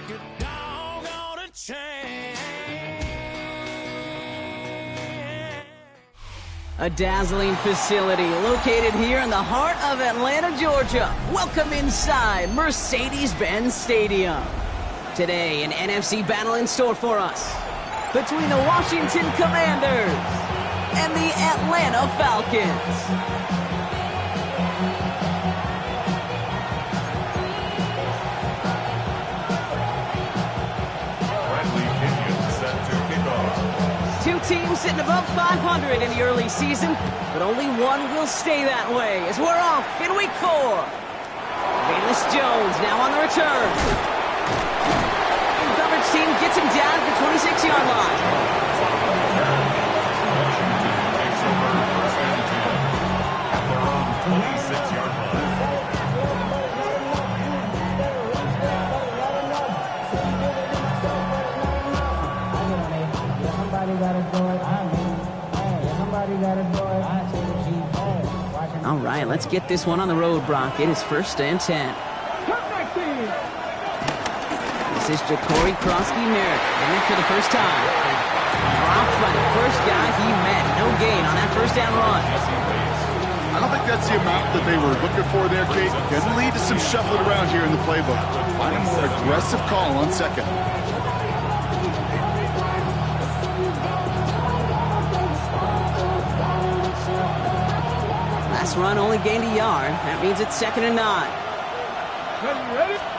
your doggone chance. A dazzling facility located here in the heart of Atlanta, Georgia. Welcome inside Mercedes-Benz Stadium. Today, an NFC battle in store for us between the Washington Commanders and the Atlanta Falcons. Two teams sitting above 500 in the early season, but only one will stay that way as we're off in week 4. Velus Jones now on the return. Coverage team gets him down at the 26-yard line. All right, let's get this one on the road, Brock. It is 1st and 10. This is Jacory Krosky-Merritt, and it for the first time. Dropped by the first guy he met. No gain on that first down run. I don't think that's the amount that they were looking for there, Kate. Can lead to some shuffling around here in the playbook. Find a more aggressive call on second. Last run only gained a yard. That means it's 2nd and 9.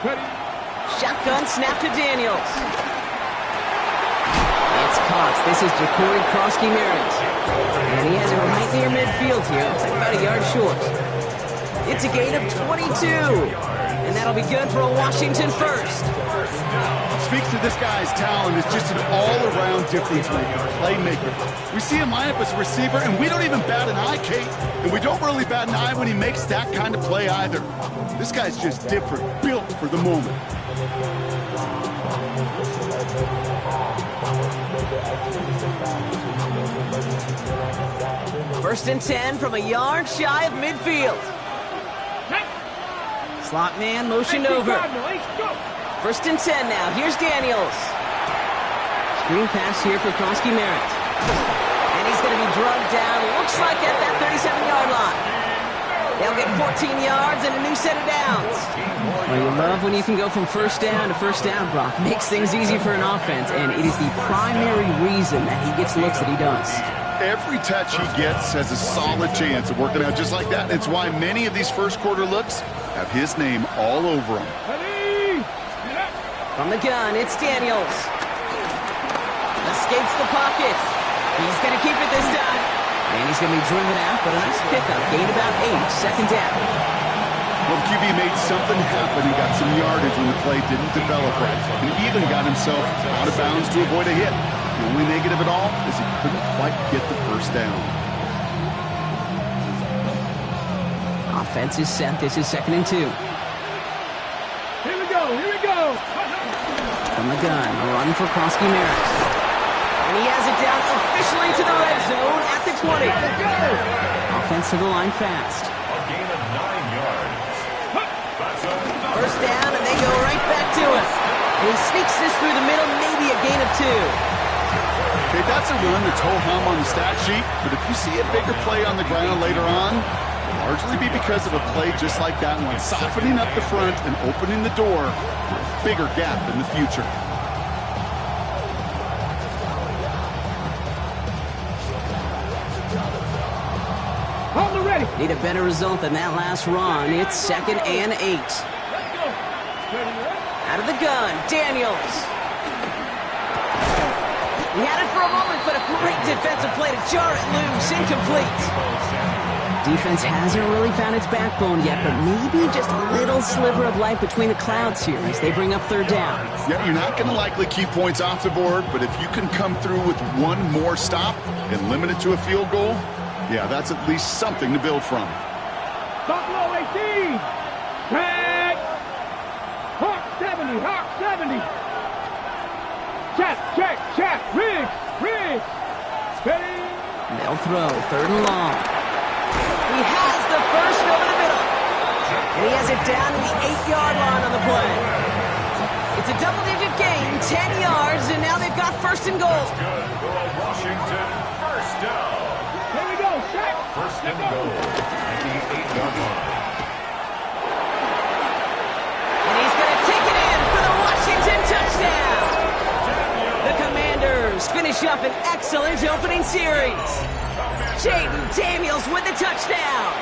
Ready. Shotgun snap to Daniels. It's caught. This is Jacory Krosky-Merritt. And he has it right near midfield here. Looks like about a yard short. It's a gain of 22. And that'll be good for a Washington first. Speaks to this guy's talent as just an all-around difference maker, playmaker. We see him line up as a receiver, and we don't even bat an eye, Kate. And we don't really bat an eye when he makes that kind of play either. This guy's just different, built for the moment. First and 10 from a yard shy of midfield. Slot man motioned over. 1st and 10 now. Here's Daniels. Screen pass here for Krosky-Merritt. And he's going to be drugged down. Looks like at that 37-yard line. They'll get 14 yards and a new set of downs. Well, you love when you can go from first down to first down, Brock. Makes things easy for an offense, and it is the primary reason that he gets looks that he does. Every touch he gets has a solid chance of working out just like that. It's why many of these first quarter looks have his name all over them. From the gun, it's Daniels. Escapes the pocket. He's going to keep it this time. And he's going to be driven out, but a nice pickup. Gained about 8, 2nd down. Well, the QB made something happen. He got some yardage when the play didn't develop right. And even got himself out of bounds to avoid a hit. The only negative at all is he couldn't quite get the first down. Offense is set. This is 2nd and 2. Here we go. From the gun, a run for Krosky-Merritt. And he has it down officially to the red zone at the 20. Offense to the line fast. A gain of 9 yards. First down, and they go right back to him. And he sneaks this through the middle, maybe a gain of 2. Okay, that's a run that's ho-hum on the stat sheet, but if you see a bigger play on the ground later on, it'll largely be because of a play just like that one, softening up the front and opening the door for a bigger gap in the future. Ready. Need a better result than that last run. It's 2nd and 8. Out of the gun, Daniels. He had it for a moment, but a great defensive play to jar it loose. Incomplete. Defense hasn't really found its backbone yet, but maybe just a little sliver of light between the clouds here as they bring up 3rd down. Yeah, you're not going to likely keep points off the board, but if you can come through with one more stop and limit it to a field goal, yeah, that's at least something to build from. Buffalo 18. Tag. Hawk 70. Check. Riggs. Ready. They'll throw 3rd and long. He has the first over the middle. And he has it down to the 8-yard line on the play. It's It's a double-digit gain, 10 yards, and now they've got first and goal. Good for a Washington first down. Here we go, set. First and goal at the 8-yard line. And he's going to take it in for the Washington touchdown. The Commanders finish up an excellent opening series. Jaden Daniels with the touchdown.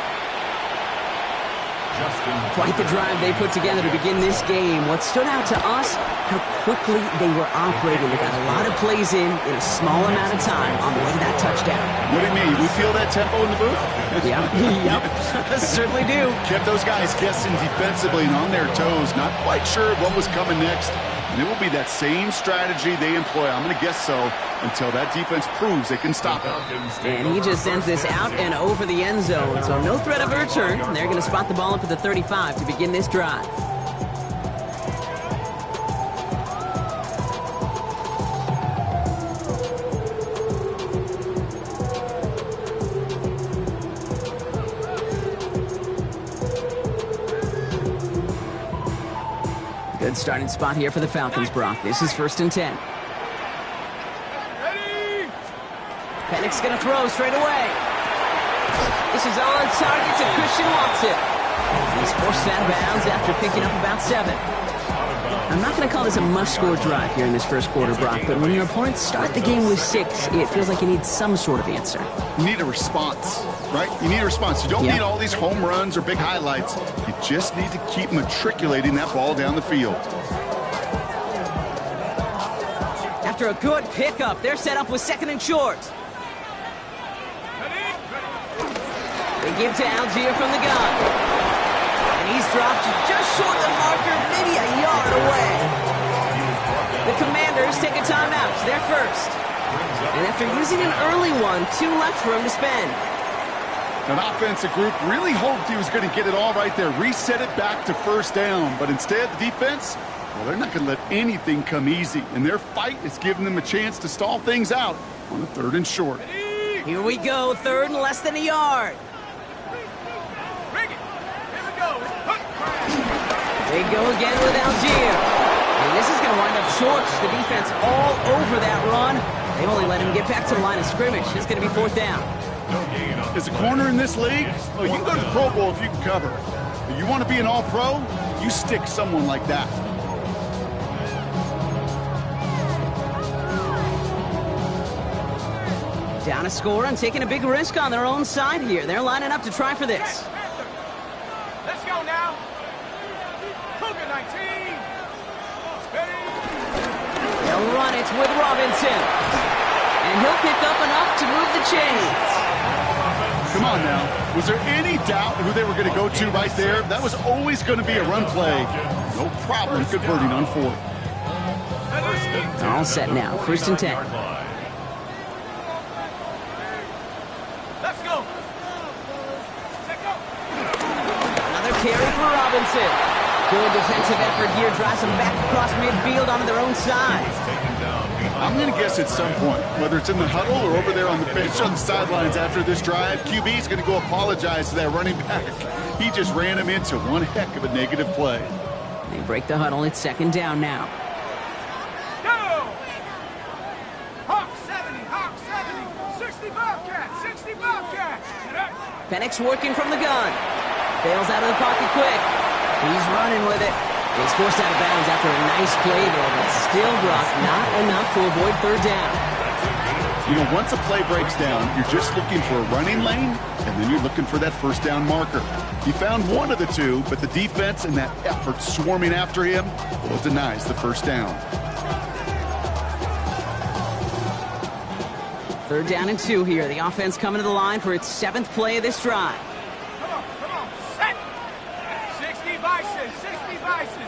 Quite the drive they put together to begin this game. What stood out to us, how quickly they were operating. They got a lot of plays in a small amount of time on the way to that touchdown. What do you mean? We feel that tempo in the booth? Yep. Certainly do. Kept those guys guessing defensively and on their toes, not quite sure what was coming next. And it will be that same strategy they employ, I'm going to guess so, until that defense proves they can stop it. And he just sends this out and over the end zone, so no threat of a return. They're going to spot the ball up at the 35 to begin this drive. Good starting spot here for the Falcons, Brock. This is 1st and 10. Penix going to throw straight away. This is on target to Christian Watson. He's forced out of bounds after picking up about 7. I'm not going to call this a must-score drive here in this first quarter, Brock, but when your opponents start the game with 6, it feels like you need some sort of answer. You need a response, right? You need a response. You don't need all these home runs or big highlights. You just need to keep matriculating that ball down the field. After a good pickup, they're set up with 2nd and short. They give to Algier from the gun. And he's dropped just short of the marker, maybe a yard away. The Commanders take a timeout. They're first. And after using an early one, 2 left for him to spend. An offensive group really hoped he was going to get it all right there, reset it back to 1st down. But instead, the defense, well, they're not going to let anything come easy. And their fight is giving them a chance to stall things out on the 3rd and short. Here we go, 3rd and less than a yard. They go again with Algier. And this is going to wind up short. The defense all over that run. They only let him get back to the line of scrimmage. It's going to be 4th down. As a corner in this league, well, you can go to the Pro Bowl if you can cover. If you want to be an all-pro, you stick someone like that. Down a score and taking a big risk on their own side here. They're lining up to try for this. Let's go now. Cougar 19. They'll run it with Robinson. And he'll pick up enough to move the chains. Come on now. Was there any doubt who they were going to go to right there? That was always going to be a run play. No problem converting on 4th. All set now. 1st and 10. Let's go. Another carry for Robinson. Good defensive effort here. Drives them back across midfield onto their own side. I'm going to guess at some point, whether it's in the huddle or over there on the bench on the sidelines after this drive, QB is going to go apologize to that running back. He just ran him into one heck of a negative play. They break the huddle. It's 2nd down now. Go! Hawk 70, Hawk 70, 60 Bobcat, 60 Bobcat. Penix working from the gun. Bails out of the pocket quick. He's running with it. He's forced out of bounds after a nice play there, but still, Brock, not enough to avoid 3rd down. You know, once a play breaks down, you're just looking for a running lane, and then you're looking for that 1st down marker. He found one of the two, but the defense and that effort swarming after him, well, it denies the 1st down. 3rd down and 2 here. The offense coming to the line for its 7th play of this drive. Come on, set. 60 Bison, 60 Bison.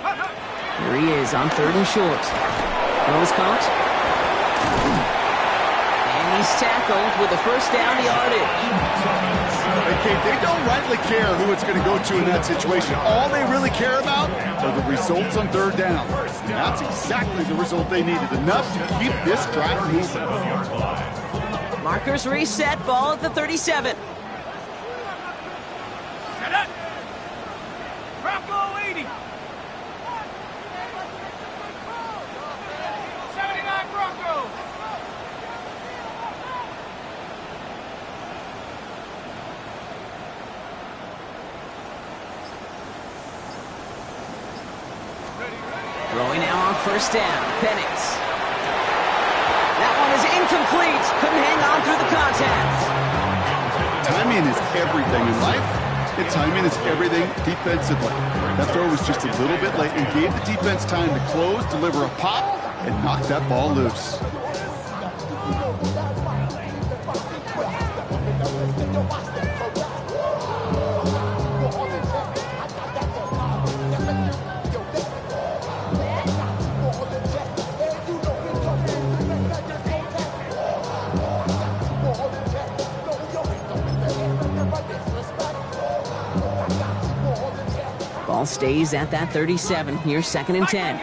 Here he is on 3rd and short. Throws caught. And he's tackled with the 1st down yardage. Okay, they don't rightly care who it's going to go to in that situation. All they really care about are the results on 3rd down. And that's exactly the result they needed. Enough to keep this drive moving. Markers reset. Ball at the 37. Set up. Bronco 80. Throwing now on first down. Penix. That one is incomplete. Couldn't hang on through the contact. Timing is everything in life, and timing is everything defensively. That throw was just a little bit late and gave the defense time to close, deliver a pop, and knock that ball loose. Ball stays at that 37. Here's 2nd and 10.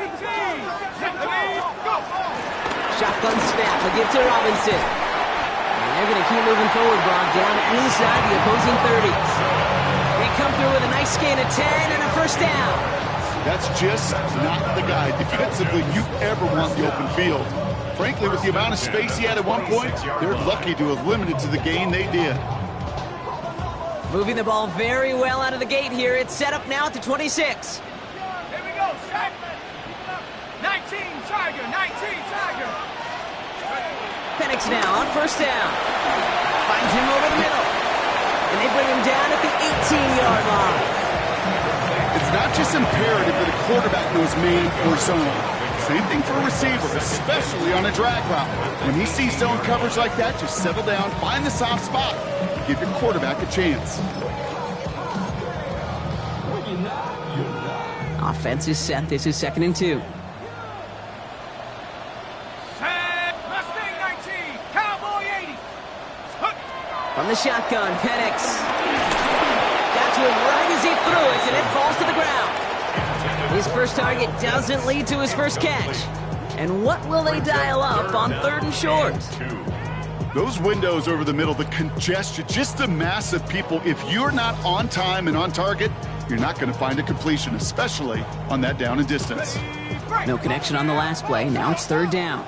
Shotgun snap. They give to Robinson. And they're going to keep moving forward, Brock, down inside the opposing 30s. They come through with a nice gain of 10 and a first down. That's just not the guy defensively you ever want the open field. Frankly, with the amount of space he had at one point, they're lucky to have limited to the gain they did. Moving the ball very well out of the gate here. It's set up now at the 26. Here we go, set. 19, Tiger, 19, Tiger. Penix now on first down. Finds him over the middle. And they bring him down at the 18-yard line. It's not just imperative that a quarterback knows man or zone. Same thing for a receiver, especially on a drag route. When he sees zone coverage like that, just settle down, find the soft spot, and give your quarterback a chance. Offense is set. This is 2nd and 2. Set. Mustang 19, Cowboy 80. From the shotgun, Penix. Got to him right as he threw it, and it falls to the ground. His first target doesn't lead to his first catch. And what will they dial up on 3rd and short? Those windows over the middle, the congestion, just the mass of people. If you're not on time and on target, you're not going to find a completion, especially on that down and distance. No connection on the last play. Now it's 3rd down.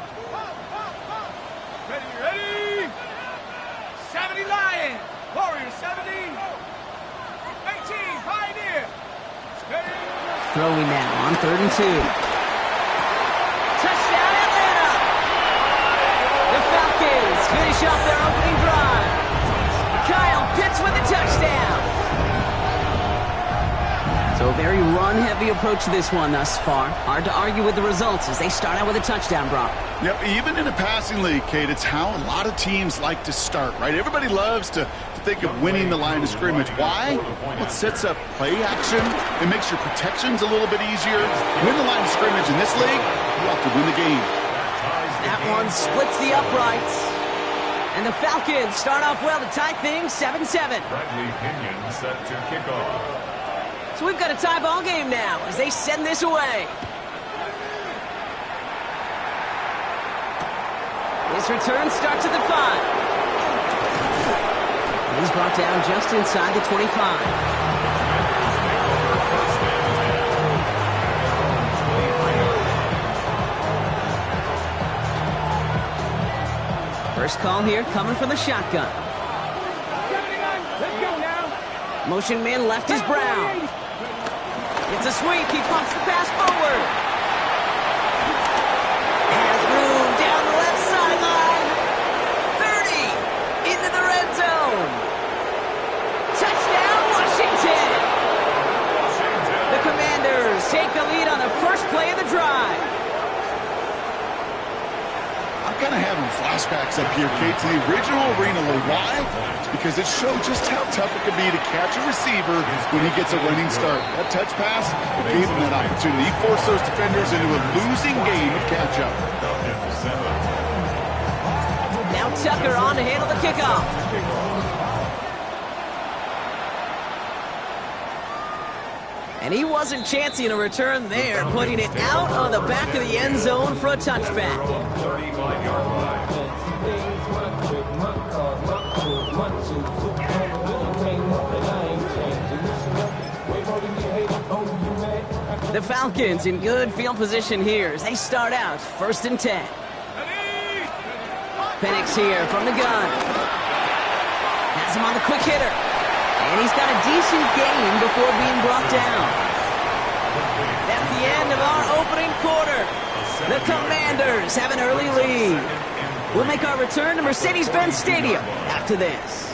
Ready, ready. 70 Lion. Warrior 70. 18 Pioneer. Steady. Throwing now on 3rd and 2. Touchdown, Atlanta! The Falcons finish off their opening drive. Kyle Pitts with a touchdown. So a very run-heavy approach to this one thus far. Hard to argue with the results as they start out with a touchdown, Brock. Yep, even in a passing league, Kate, it's how a lot of teams like to start, right? Everybody loves to think of winning the line of scrimmage. Why? Well, it sets up play action. It makes your protections a little bit easier. Win the line of scrimmage in this league, you have to win the game. That one splits the uprights. And the Falcons start off well to tie things 7-7. Bradley Pinion set to kick off. So we've got a tie ball game now as they send this away. This return starts at the 5. And he's brought down just inside the 25. First call here coming from the shotgun. Let's go now. Motion man left is Brown. It's a sweep. He pumps the pass forward. Has room down the left sideline. 30 into the red zone. Touchdown, Washington. The Commanders take the lead on the first play of the drive. I'm kind of having flashbacks up here, Kate, to the original Arena League. Why? Because it showed just how tough it can be to catch a receiver when he gets a running start. That touch pass gave him that opportunity. He forced those defenders into a losing game of catch-up. Now Tucker on to handle the kickoff. And he wasn't chancing a return there, putting it out on the back of the end zone for a touchback. 35-yard line. The Falcons in good field position here as they start out 1st and 10. Penix here from the gun. Has him on the quick hitter. And he's got a decent gain before being brought down. That's the end of our opening quarter. The Commanders have an early lead. We'll make our return to Mercedes-Benz Stadium after this.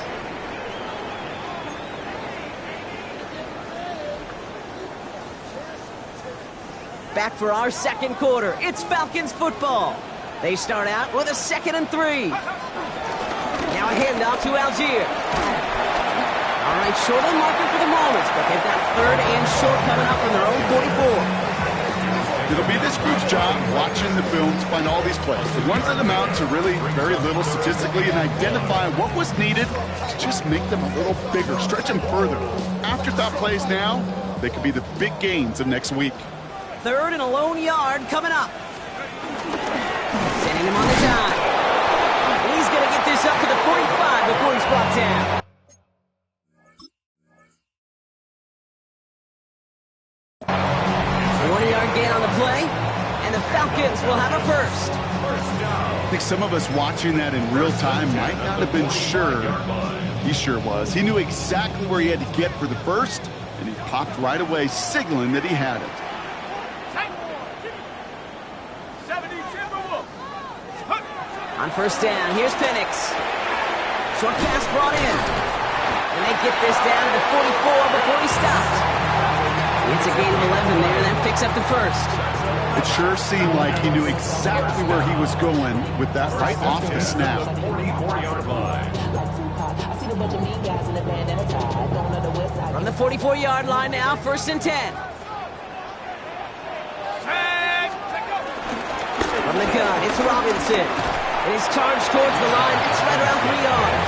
Back for our second quarter. It's Falcons football. They start out with a 2nd and 3. Now a handoff to Algier. All right, short on marker for the moments, but they've got 3rd and short coming up from their own 44. It'll be this group's job watching the film to find all these plays. The ones that amount to really very little statistically and identify what was needed to just make them a little bigger, stretch them further. Afterthought plays now, they could be the big gains of next week. 3rd and a lone yard coming up. Sending him on the dive. And he's going to get this up to the 45 before he's brought down. A 1-yard gain on the play, and the Falcons will have a first. I think some of us watching that in real time might not have been sure. He sure was. He knew exactly where he had to get for the first, and he popped right away, signaling that he had it. On first down, here's Penix. Short pass brought in. And they get this down to the 44 before he stopped. It's a gain of 11 there, and that picks up the first. It sure seemed like he knew exactly where he was going with that right off the snap. 44-yard line. From the 44-yard line now, 1st and 10. From the gun, it's Robinson. And he's charged towards the line. It's right around 3 yards.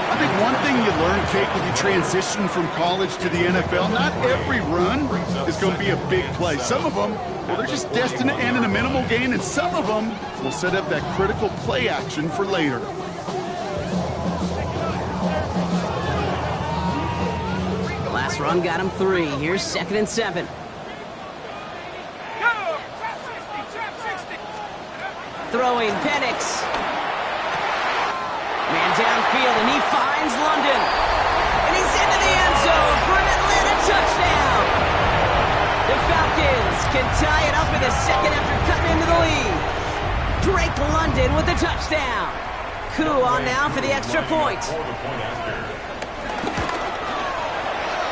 I think one thing you learn, Kate, when you transition from college to the NFL, not every run is going to be a big play. Some of them, well, they're just destined to end in a minimal gain, and some of them will set up that critical play action for later. The last run got him 3. Here's 2nd and 7. Throwing Penix. Man downfield, and he finds London. And he's into the end zone for an Atlanta touchdown. The Falcons can tie it up in the second after cutting into the lead. Drake London with the touchdown. Koo on now for the extra point.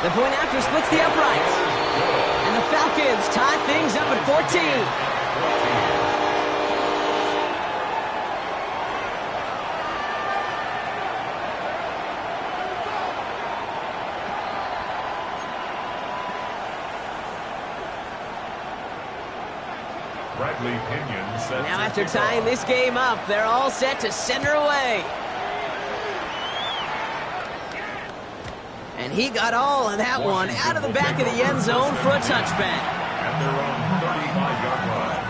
The point after splits the uprights. And the Falcons tie things up at 14. Bradley Pinion set Now to after kick tying off. this game up, they're all set to send her away. And he got all of that one out of the back of the end zone for a touchback. At their own 35-yard line.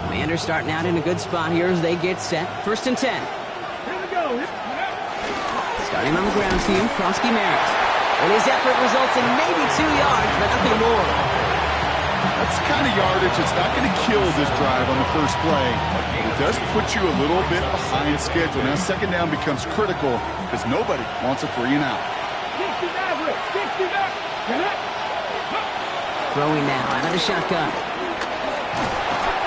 Commanders starting out in a good spot here as they get set. 1st and 10. Here we go. Starting on the ground team, Krosky Merritt. And his effort results in maybe 2 yards, but nothing more. That's the kind of yardage that's not going to kill this drive on the first play. But it does put you a little bit behind schedule. Now 2nd down becomes critical because nobody wants a 3 and out. Throwing now out of the shotgun.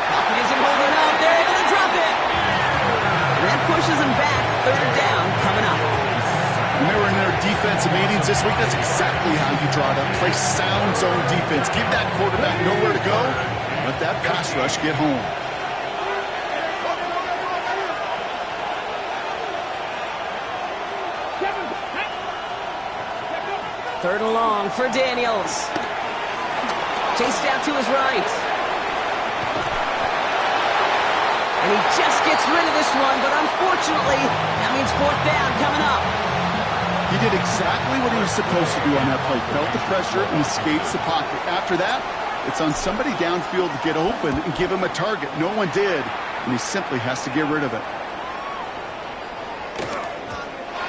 Falcon isn't holding up. They're able to drop it. And that pushes them back. 3rd down coming up. When they were in their defensive meetings this week, that's exactly how you draw it up. Play sound zone defense. Give that quarterback nowhere to go. Let that pass rush get home. Third and long for Daniels. Chased out to his right. And he just gets rid of this one, but unfortunately, that means 4th down coming up. He did exactly what he was supposed to do on that play. Felt the pressure and escapes the pocket. After that, it's on somebody downfield to get open and give him a target. No one did, and he simply has to get rid of it.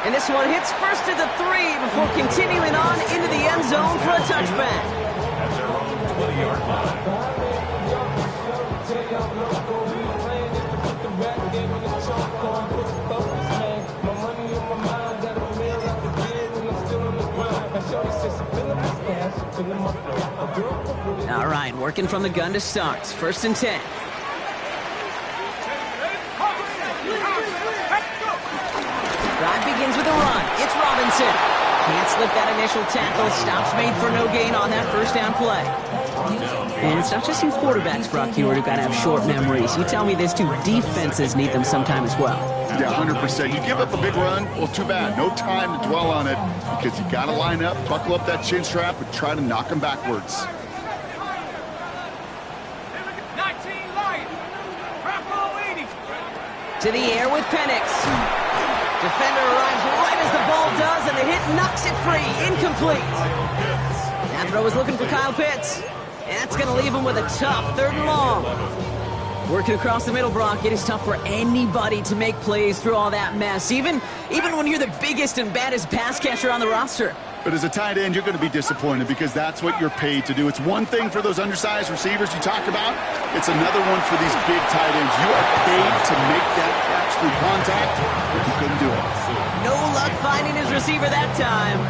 And this one hits first to the 3 before continuing on into the end zone for a touchback. At their own 20-yard line. Working from the gun to start. 1st and 10. Drive begins with a run. It's Robinson. Can't slip that initial tackle. Stops made for no gain on that 1st down play. And it's not just some quarterbacks, Brock Huard, who got to have short memories. You tell me this too. Defenses need them sometime as well. Yeah, 100%. You give up a big run, well, too bad. No time to dwell on it because you got to line up, buckle up that chin strap, and try to knock them backwards. 19 Lions. Bravo 80. To the air with Penix. Defender arrives right as the ball does, and the hit knocks it free. Incomplete. That throw was looking for Kyle Pitts. And that's going to leave him with a tough 3rd and long. Working across the middle, Brock, it is tough for anybody to make plays through all that mess, even when you're the biggest and baddest pass catcher on the roster. But as a tight end, you're going to be disappointed because that's what you're paid to do. It's one thing for those undersized receivers you talk about. It's another one for these big tight ends. You are paid to make that catch through contact, but you couldn't do it. No luck finding his receiver that time.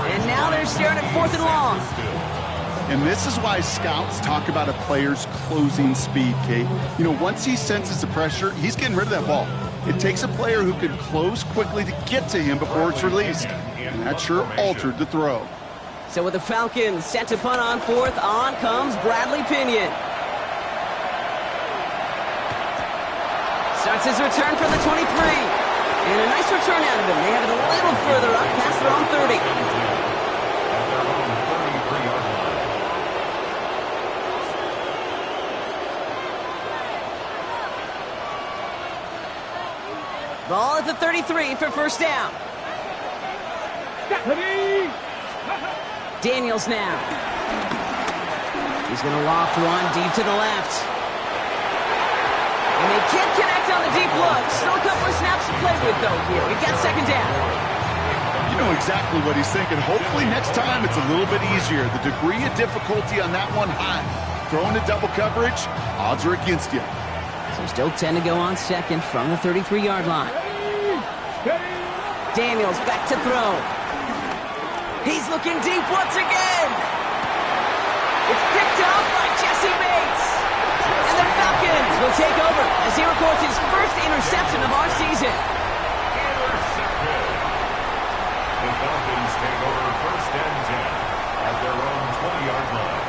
And now they're staring at 4th and long. And this is why scouts talk about a player's closing speed, Kate. You know, once he senses the pressure, he's getting rid of that ball. It takes a player who can close quickly to get to him before it's released. And that sure altered the throw. So with the Falcons set to punt on 4th, on comes Bradley Pinion. Starts his return from the 23. And a nice return out of him. They have it a little further up past their own 30. Ball at the 33 for 1st down. Daniels now. He's going to loft one deep to the left. And they can't connect on the deep look. Still a couple of snaps to play with, though, here. We've got 2nd down. You know exactly what he's thinking. Hopefully next time it's a little bit easier. The degree of difficulty on that one high. Throwing to double coverage, odds are against you. So still 10 to go on 2nd from the 33-yard line. Daniels back to throw. He's looking deep once again. It's picked up by Jesse Bates. And the Falcons will take over as he records his 1st interception of our season. Intercepted. The Falcons take over 1st and 10 at their own 20-yard line.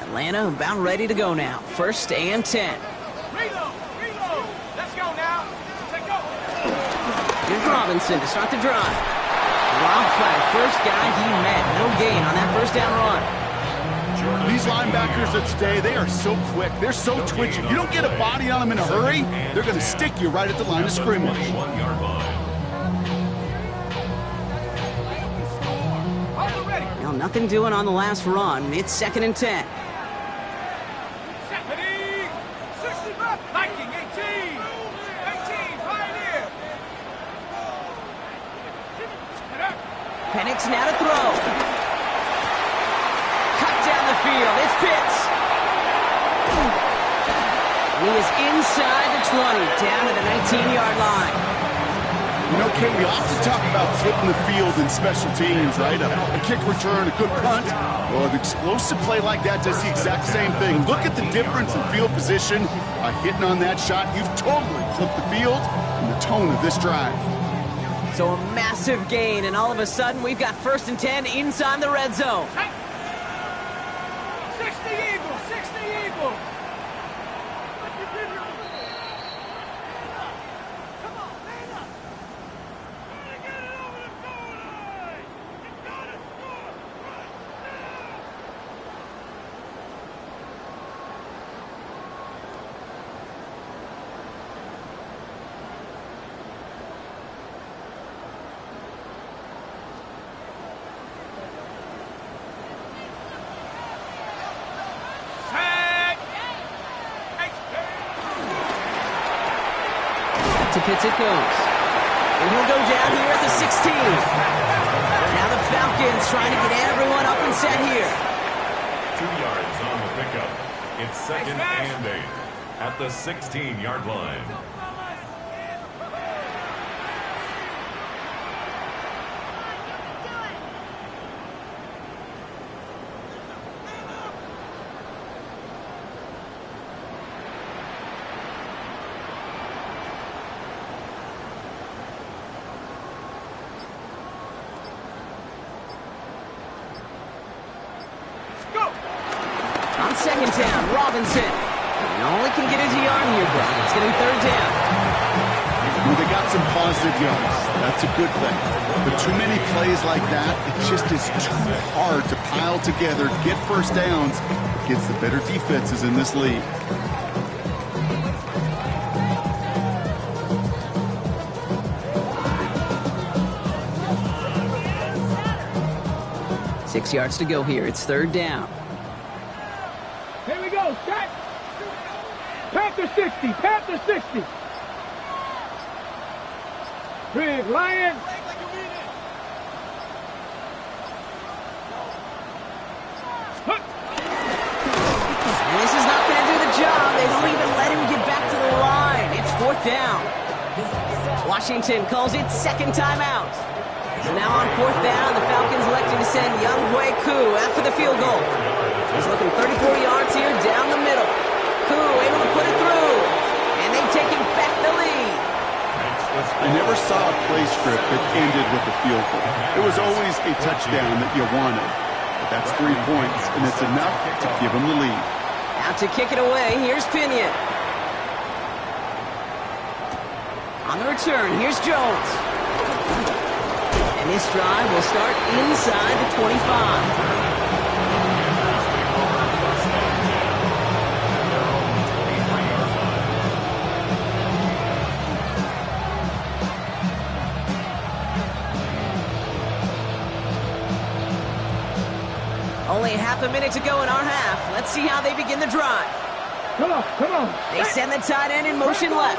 Atlanta about ready to go now. 1st and 10. Reload. Let's go now. Take over. Here's Robinson to start the drive. Dropped by the 1st guy he met. No gain on that 1st down run. These linebackers of today, they are so quick. They're so twitchy. You don't get a body on them in a hurry, they're going to stick you right at the line of scrimmage. 1-yard line. Well, nothing doing on the last run. It's 2nd and 10. Viking 18. Pioneer. Penix now to throw. Cut down the field. It's Pitts. He is inside the 20, down to the 19-yard line. You know, Kate, we often talk about flipping the field in special teams, right? A kick return, a good punt. Well, an explosive play like that does the exact same thing. Look at the difference in field position. By hitting on that shot, you've totally flipped the field and the tone of this drive. So a massive gain, and all of a sudden, we've got 1st and 10 inside the red zone. 60 Eagles, 60 Eagles. To Pitts it goes. And he'll go down here at the 16. Now the Falcons trying to get everyone up and set here. 2 yards on the pickup. It's 2nd and 8 at the 16-yard line. second down. Robinson. And all he can get is a yard here, but it's going to be third down. Well, they got some positive yards. That's a good thing. But too many plays like that, it just is too hard to pile together, get first downs against the better defenses in this league. Six yards to go here. It's third down. Here we go. Set. Panther 60. Panther 60. Big Lion. And this is not going to do the job. They don't even let him get back to the line. It's fourth down. Washington calls it second timeout. So now on fourth down, the Falcons electing to send Younghoe Koo after the field goal. He's looking 34 yards here down the middle. Koo able to put it through. And they've taken back the lead. I never saw a play script that ended with a field goal. It was always a touchdown that you wanted. But that's 3 points, and it's enough to give them the lead. Out to kick it away, here's Pinion. On the return, here's Jones. And this drive will start inside the 25. Only half a minute to go in our half. Let's see how they begin the drive. Come on, come on. They send the tight end in motion left.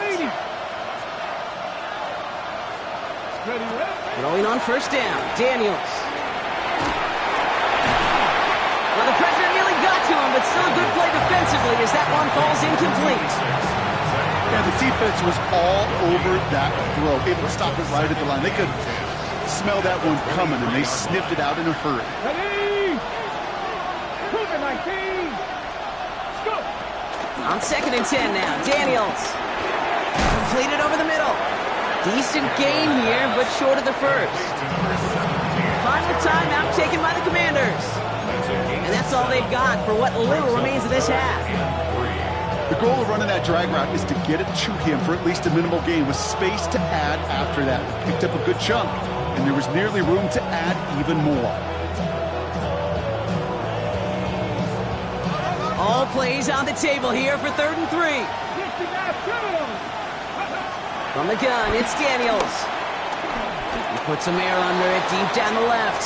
Throwing on first down, Daniels. Well, the pressure nearly got to him, but still a good play defensively as that one falls incomplete. Yeah, the defense was all over that throw. Able to stop it right at the line. They could smell that one coming, and they sniffed it out in a hurry. Ready? Move it, 19. Let's go. On second and 10 now, Daniels. Completed over the middle. Decent gain here, but short of the first. Final timeout taken by the Commanders. And that's all they've got for what little remains of this half. The goal of running that drag route is to get it to him for at least a minimal gain with space to add after that. We picked up a good chunk, and there was nearly room to add even more. All plays on the table here for 3rd and 3. From the gun, it's Daniels. He puts some air under it deep down the left.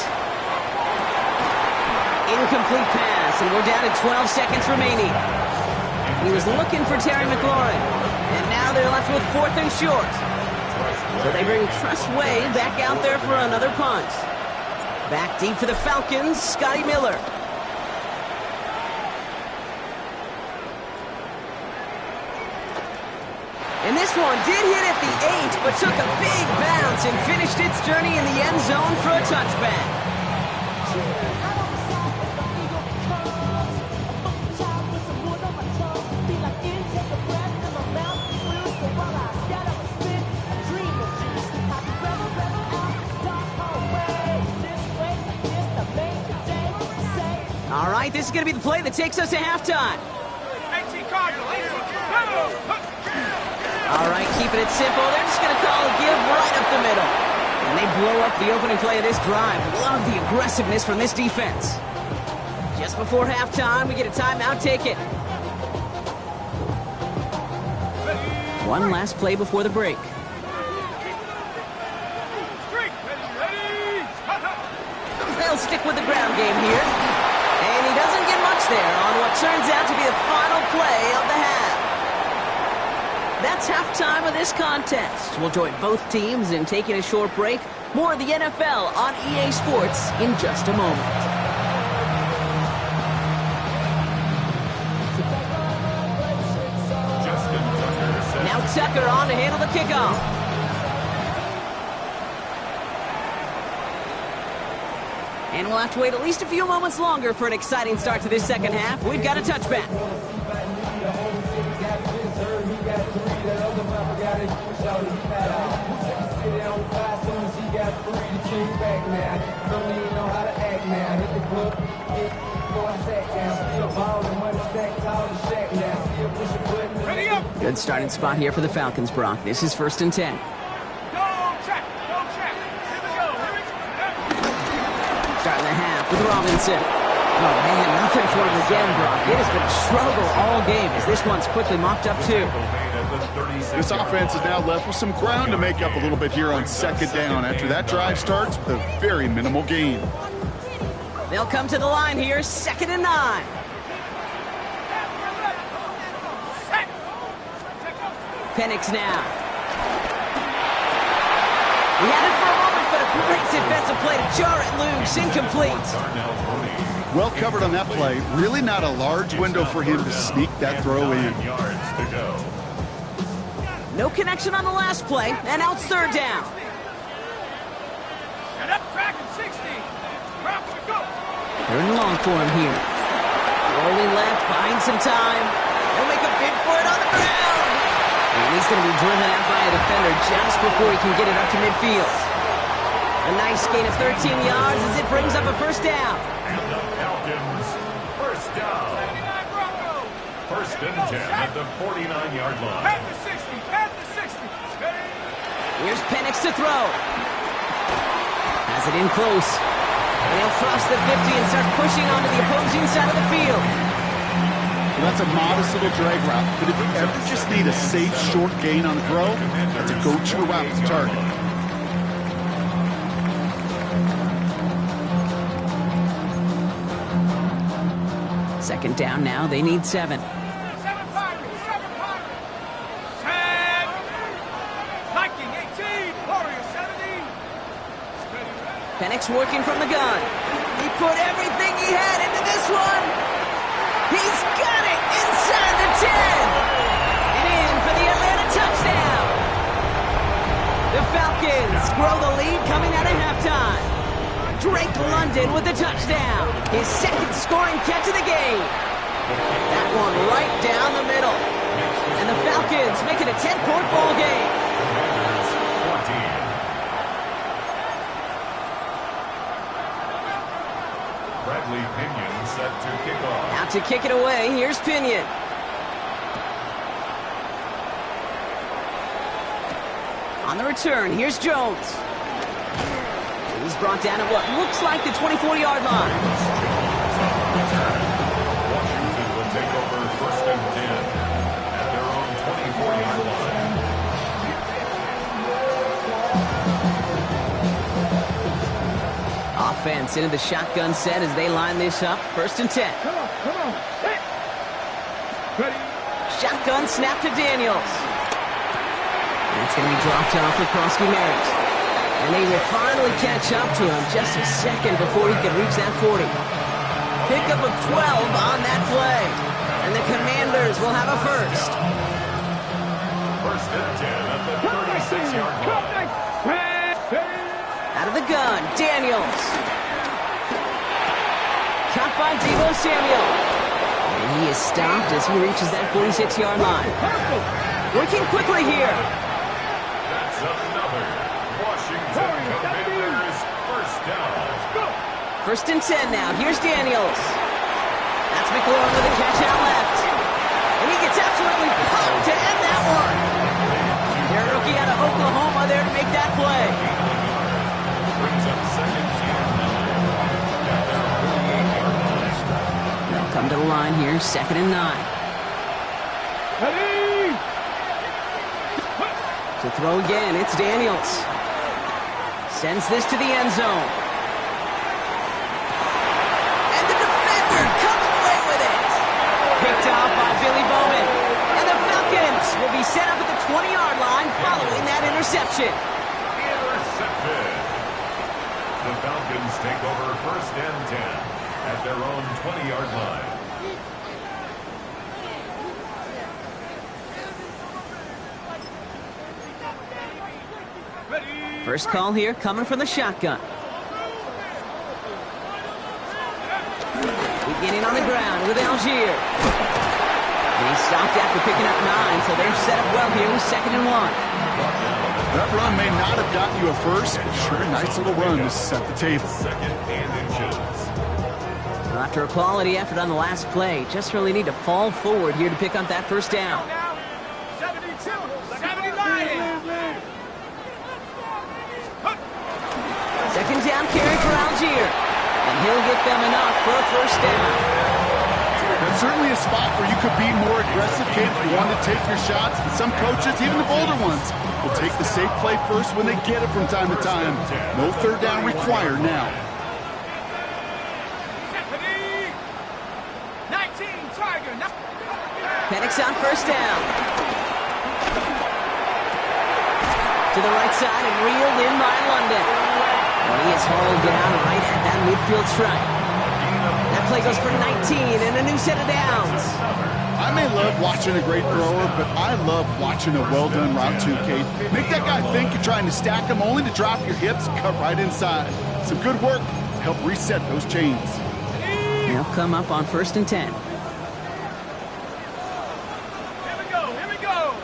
Incomplete pass, and we're down to 12 seconds remaining. He was looking for Terry McLaurin, and now they're left with 4th and short. So they bring Tress Way back out there for another punt. Back deep for the Falcons, Scotty Miller. And this one did hit at the 8, but took a big bounce and finished its journey in the end zone for a touchback. All right, this is going to be the play that takes us to halftime. All right, keeping it simple. They're just going to call a give right up the middle. And they blow up the opening play of this drive. Love the aggressiveness from this defense. Just before halftime, we get a timeout taken. One last play before the break. They'll stick with the ground game here. And he doesn't get much there on what turns out to be the final play of the half. That's halftime of this contest. We'll join both teams in taking a short break. More of the NFL on EA Sports in just a moment. Now Tucker on to handle the kickoff. And we'll have to wait at least a few moments longer for an exciting start to this second half. We've got a touchback. Ready up. Good starting spot here for the Falcons, Brock. This is 1st and 10. Go check. Go check. Here we go. Here we go. Starting the half with Robinson. Oh, man, nothing for him again, Brock. It has been a struggle all game as this one's quickly mopped up, too. This offense is now left with some ground to make up a little bit here on 2nd down after that drive starts with a very minimal gain. They'll come to the line here, 2nd and 9. Penix now. He had it for a moment, but a great defensive play to jar it loose. Incomplete. Well covered on that play. Really not a large window for him to sneak that throw in. No connection on the last play, and out 3rd down. And up track at 60. Browns go. 3rd and long for him here. Rolling left, buying some time. He'll make a bid for it on the ground. And he's going to be driven out by a defender just before he can get it up to midfield. A nice gain of 13 yards as it brings up a 1st down. And the Falcons, 1st down. 79 Broncos. 1st and 10 at the 49-yard line. At the 60. At the 60. Steady. Here's Penix to throw. Has it in close. And he'll cross the 50 and start pushing onto the opposing side of the field. Well, that's a modest little drag route, but if you ever just need a safe, short gain on the throw, that's a go-to route to target. Second down now, they need 7. 7 Pirates. 7 Pirates. 10. Viking 18. Warrior 17. Steady. Penix working from the gun. He put everything he had into this one. He's got it inside the 10. And in for the Atlanta touchdown. The Falcons grow the lead coming out of halftime. Drake London with the touchdown. His 2nd scoring catch of the game. That one right down the middle. And the Falcons make it a 10-point ball game. Bradley Pinion set to kick off. Out to kick it away, here's Pinion. On the return, here's Jones. He's brought down at what looks like the 24-yard line. Washington will take over 1st and 10 at their own 24-yard line. Offense into the shotgun set as they line this up. 1st and 10. Come on. Hey. Ready. Shotgun snap to Daniels. And it's going to be dropped off for Krosky Merritt. And they will finally catch up to him just a second before he can reach that 40. Pickup of 12 on that play. And the Commanders will have a 1st. 1st and 10 at the 36-yard line. Out of the gun, Daniels. Caught by Deebo Samuel. And he is stopped as he reaches that 46-yard line. Working quickly here. That's another Washington Commanders 1st down. 1st and 10 now. Here's Daniels. That's McLaurin with a catch out left. And he gets absolutely pumped to end that one. Their rookie out of Oklahoma there to make that play. Brings up 2nd They'll come to the line here, 2nd and 9. Ready. To throw again, it's Daniels. Sends this to the end zone. And the defender comes away with it. Picked off by Billy Bowman. And the Falcons will be set up at the 20-yard line following that interception. intercepted. The Falcons take over 1st and 10 at their own 20-yard line. First call here coming from the shotgun. Beginning on the ground with Algier. And he stopped after picking up 9, so they're set up well here with 2nd and 1. That run may not have gotten you a 1st, but sure, a nice little run to set the table. 2nd and inches. Well, after a quality effort on the last play, just really need to fall forward here to pick up that first down. 72, 79. Second down carry for Algier. And he'll get them enough for a first down. That's certainly a spot where you could be more aggressive, kids. You want to take your shots. And some coaches, even the bolder ones, will take the safe play first when they get it from time to time. No third down required now. 19, Tiger. Penix on first down. To the right side and reeled in by London. And he is hauled down right at that midfield stripe. That play goes for 19 and a new set of downs. I may love watching a great thrower, but I love watching a well-done route too, Kate. Make that guy think you're trying to stack him only to drop your hips and cut right inside. Some good work to help reset those chains. They'll come up on 1st and 10. Here we go.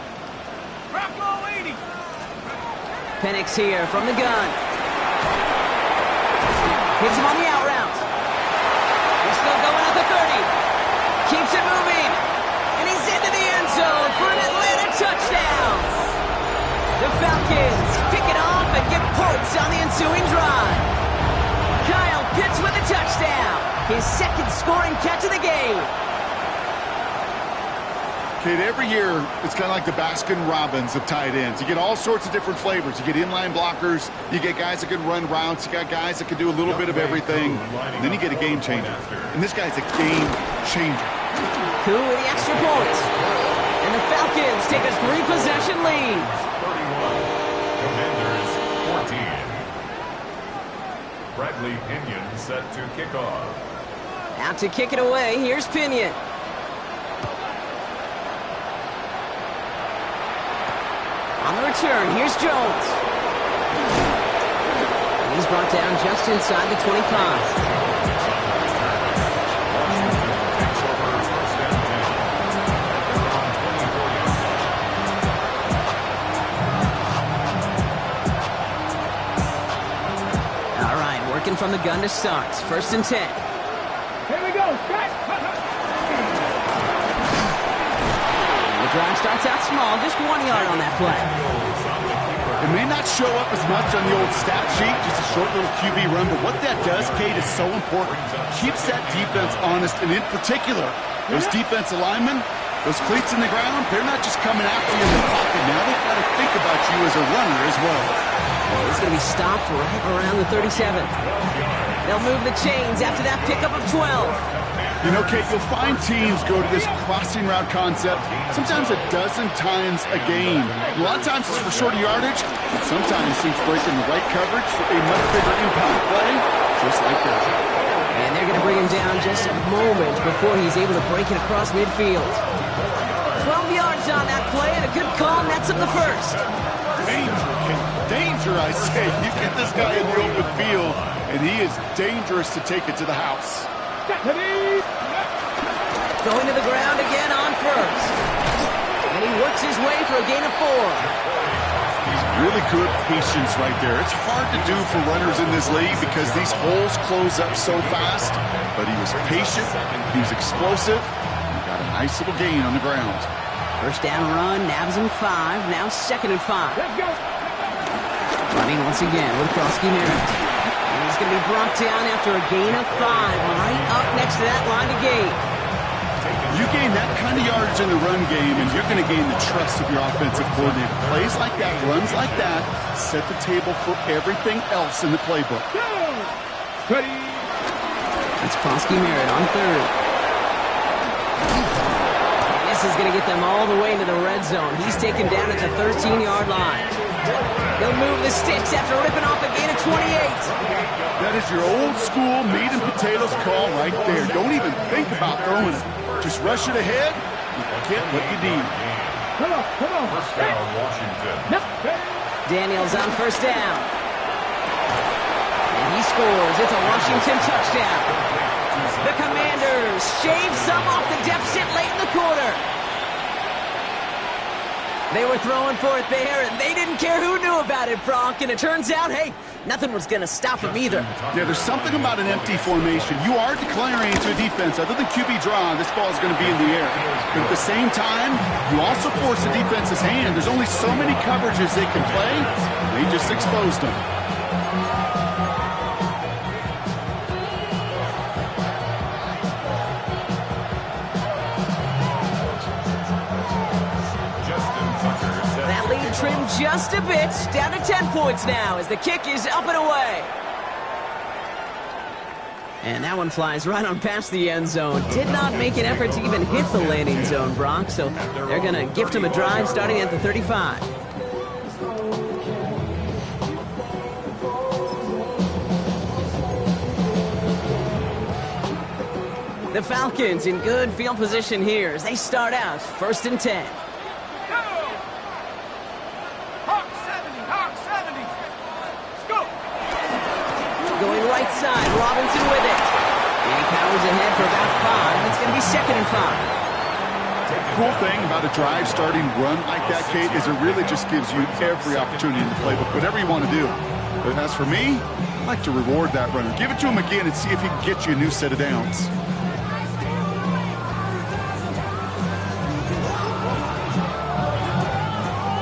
Rocco 80. Penix here from the gun. Hits him on the out route. He's still going at the 30. Keeps it moving. And he's into the end zone for an Atlanta touchdown. The Falcons pick it off and get points on the ensuing drive. Kyle Pitts with a touchdown. His second scoring catch of the game. Kate, every year, it's kind of like the Baskin-Robbins of tight ends. You get all sorts of different flavors. You get inline blockers. You get guys that can run routes. You got guys that can do a little bit of everything. And then you get a game changer. And this guy's a game changer. Cool with the extra point. And the Falcons take a 3-possession lead. 31. Commanders 14. Bradley Pinion set to kick off. Out to kick it away. Here's Pinion. On the return, here's Jones. And he's brought down just inside the 25. All right, working from the gun to start. 1st and 10. Here we go. The drive starts out small, just 1 yard on that play. It may not show up as much on the old stat sheet, just a short little QB run, but what that does, Kate, is so important. Keeps that defense honest, and in particular, those defensive linemen, those cleats in the ground, they're not just coming after you in the pocket now. They've got to think about you as a runner as well. He's going to be stopped right around the 37. They'll move the chains after that pickup of 12. You know, Kate, you'll find teams go to this crossing route concept sometimes a dozen times a game. A lot of times it's for shorter yardage, but sometimes teams break in the right coverage for a much bigger impact play, just like that. And they're going to bring him down just a moment before he's able to break it across midfield. 12 yards on that play, and a good call nets him the first. Danger, Kate. Danger, I say. You get this guy in the open field, and he is dangerous to take it to the house. Going to the ground again on first. And he works his way for a gain of 4. Really good patience right there. It's hard to do for runners in this league because these holes close up so fast. But he was patient, he was explosive, and got a nice little gain on the ground. First down run, nabs him 5, now 2nd and 5. Let's go. Running once again with Krosky Merritt. And he's going to be brought down after a gain of 5, right up next to that line of gain. You gain that kind of yardage in the run game, and you're going to gain the trust of your offensive coordinator. Plays like that, runs like that, set the table for everything else in the playbook. Ready. That's Krosky Merritt on 3rd. And this is going to get them all the way into the red zone. He's taken down at the 13-yard line. They'll move the sticks after ripping off a gain of 28. That is your old school meat and potatoes call right there. Don't even think about throwing it. Just rush it ahead and get what you need. Come on. First down, Washington. Daniels on first down. And he scores. It's a Washington touchdown. The Commanders shave some off the deficit late in the quarter. They were throwing for it there, and they didn't care who knew about it, Bronk. And it turns out, hey, nothing was going to stop them either. Yeah, there's something about an empty formation. You are declaring into a defense. Other than QB draw, this ball is going to be in the air. But at the same time, you also force the defense's hand. There's only so many coverages they can play. They just exposed them. Trimmed just a bit, down to 10 points now as the kick is up and away. And that one flies right on past the end zone. Did not make an effort to even hit the landing zone, Bronx, so they're going to gift him a drive starting at the 35. The Falcons in good field position here as they start out 1st and 10. Going right side, Robinson with it. And he powers ahead for about 5. It's going to be 2nd and 5. Cool thing about a drive starting run like that, Kate, is it really just gives you every opportunity in the playbook, whatever you want to do. But as for me, I like to reward that runner. Give it to him again and see if he can get you a new set of downs.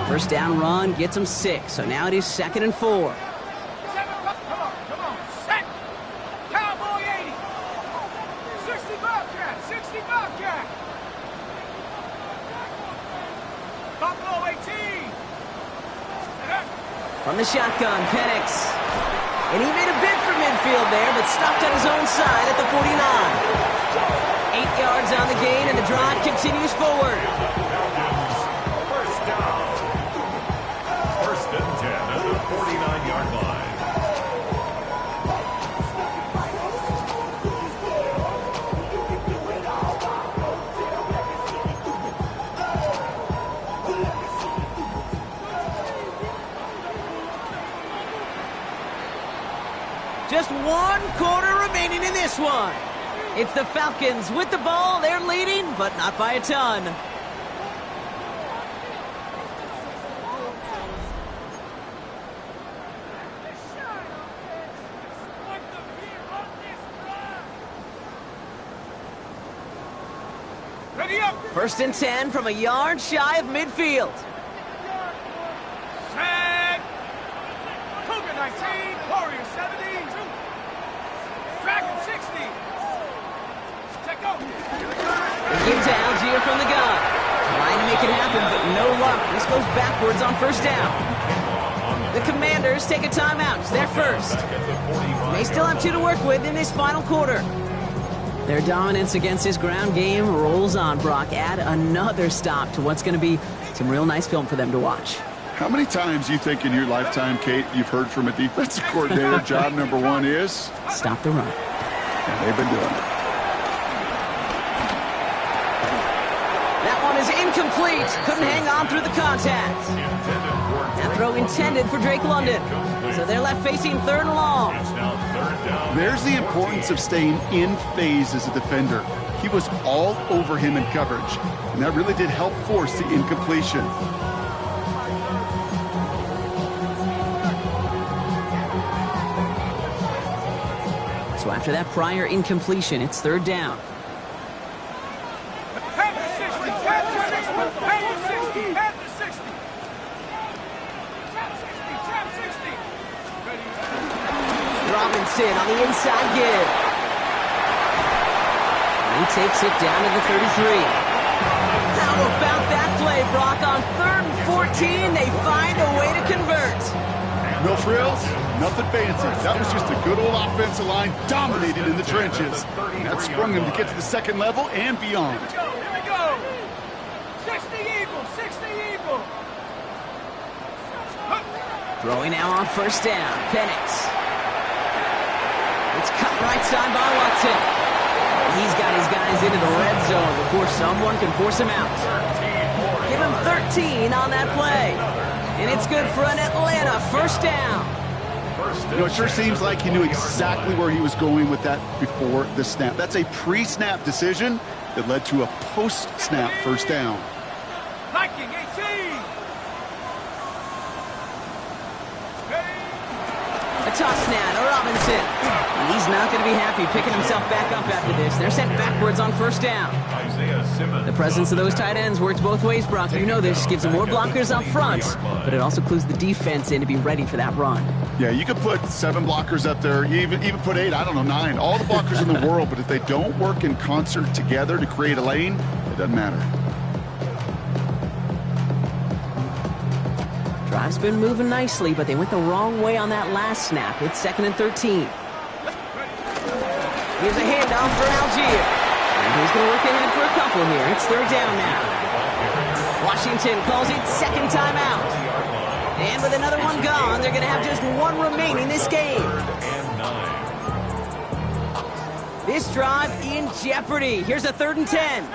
First down run gets him 6, so now it is 2nd and 4. From the shotgun, Penix. And he made a bid for midfield there, but stopped on his own side at the 49. 8 yards on the gain, and the drive continues forward. First down. 1st and 10 at the 49-yard line. Just 1 quarter remaining in this one. It's the Falcons with the ball. They're leading, but not by a ton. Ready up. 1st and 10 from a yard shy of midfield. Set. Cougar 19, Warrior 70. Dragon 60. Check out. They give to Algier from the gun. Trying to make it happen, but no luck. This goes backwards on 1st down. The Commanders take a timeout. It's their first. They still have 2 to work with in this final quarter. Their dominance against this ground game rolls on, Brock. Add another stop to what's going to be some real nice film for them to watch. How many times do you think in your lifetime, Kate, you've heard from a defensive coordinator, job number 1 is? Stop the run. And they've been doing it. That one is incomplete. Couldn't hang on through the contact. That throw intended for Drake London. So they're left facing 3rd and long. There's the importance of staying in phase as a defender. He was all over him in coverage, and that really did help force the incompletion. So after that prior incompletion, it's 3rd down. Robinson on the inside give. And he takes it down to the 33. How about that play, Brock? On 3rd and 14, they find a way to convert. No frills, nothing fancy. That was just a good old offensive line dominated in the trenches. And that sprung them to get to the 2nd level and beyond. Here we go. 60 Eagles, 60 Eagles. Throwing now on 1st down, Penix. It's cut right side by Watson. He's got his guys into the red zone before someone can force him out. Give him 13 on that play. And it's good for an Atlanta 1st down. You know, it sure seems like he knew exactly where he was going with that before the snap. That's a pre-snap decision that led to a post-snap 1st down. Viking 18. toss now to Robinson. And he's not going to be happy picking himself back up after this. They're sent backwards on first down. Isaiah Simmons. The presence of those tight ends works both ways, Brock. You know this. Gives them more blockers up front, but it also clues the defense in to be ready for that run. Yeah, you could put 7 blockers up there, even put 8, I don't know, 9. All the blockers in the world, but if they don't work in concert together to create a lane, it doesn't matter. Drive's been moving nicely, but they went the wrong way on that last snap. It's 2nd and 13. Here's a handoff for Algier. And he's going to work ahead for a couple here. It's 3rd down now. Washington calls it 2nd timeout. And with another one gone, they're going to have just 1 remaining this game. This drive in jeopardy. Here's a 3rd and 10.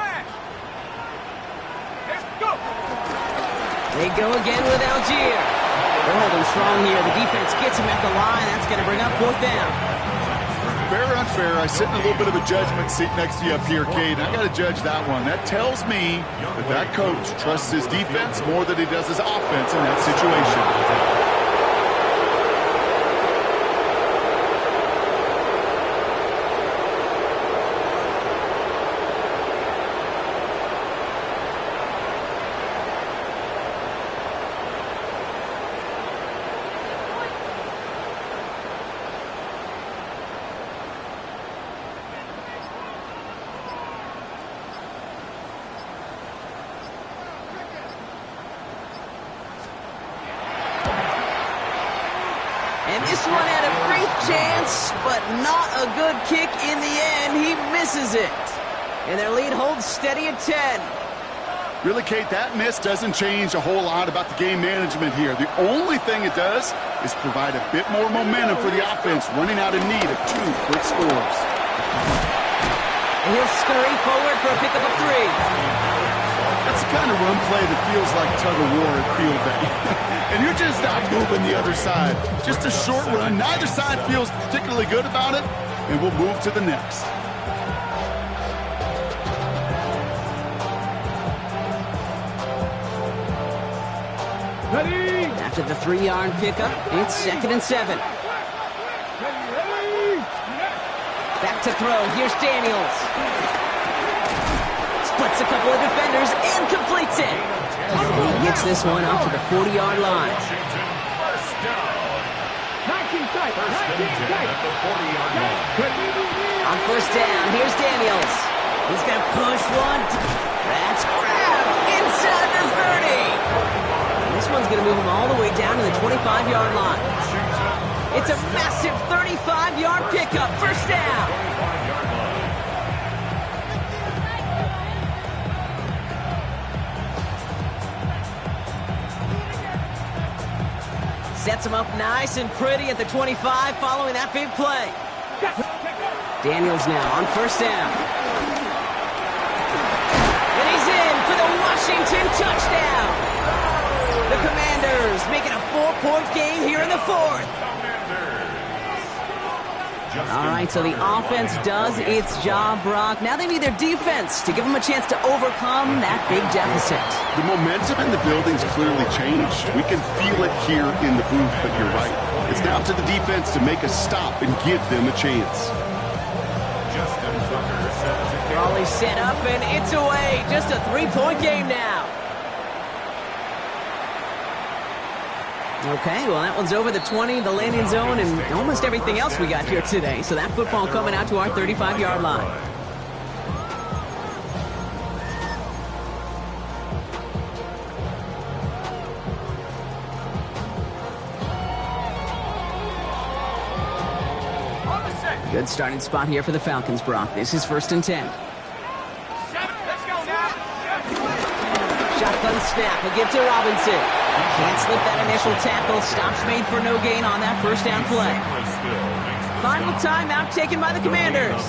They go again with Algier. They're holding strong here. The defense gets him at the line. That's going to bring up 4th down. Fair or unfair, I sit in a little bit of a judgment seat next to you up here, Cade. I got to judge that one. That tells me that coach trusts his defense more than he does his offense in that situation. And this one had a great chance, but not a good kick in the end. He misses it. And their lead holds steady at 10. Really, Kate, that miss doesn't change a whole lot about the game management here. The only thing it does is provide a bit more momentum for the offense, running out in need of 2 quick scores. And he'll scurry forward for a pickup of 3. That's the kind of run play that feels like tug-of-war at field day. And you're just not moving the other side. Just a short run. Neither side feels particularly good about it, and we'll move to the next. Ready? After the 3-yard pickup, it's 2nd and 7. Back to throw. Here's Daniels. Splits a couple of defenders and completes it. He gets this one up to the 40-yard line. First down. 19 tight. 19 tight. At the 40-yard line. On first down, here's Daniels. He's going to push one. That's grabbed inside the 30. And this one's going to move him all the way down to the 25-yard line. It's a massive 35-yard pickup. First down. Sets him up nice and pretty at the 25 following that big play. Daniels now on first down. And he's in for the Washington touchdown. The Commanders make it a 4-point game here in the 4th. All right, so the offense does its job, Brock. Now they need their defense to give them a chance to overcome that big deficit. The momentum in the building's clearly changed. We can feel it here in the booth, but you're right. It's now up to the defense to make a stop and give them a chance. Justin Tucker set to kick. Raleigh set up, and it's away. Just a 3-point game now. Okay, well, that one's over the 20, the landing zone, and almost everything else we got here today. So that football coming out to our 35-yard line. Good starting spot here for the Falcons, Brock. This is 1st and 10. 7. Let's go now. Shotgun snap, a give to Robinson. Can't slip that initial tackle. Stops made for no gain on that first down play. Final timeout taken by the Commanders.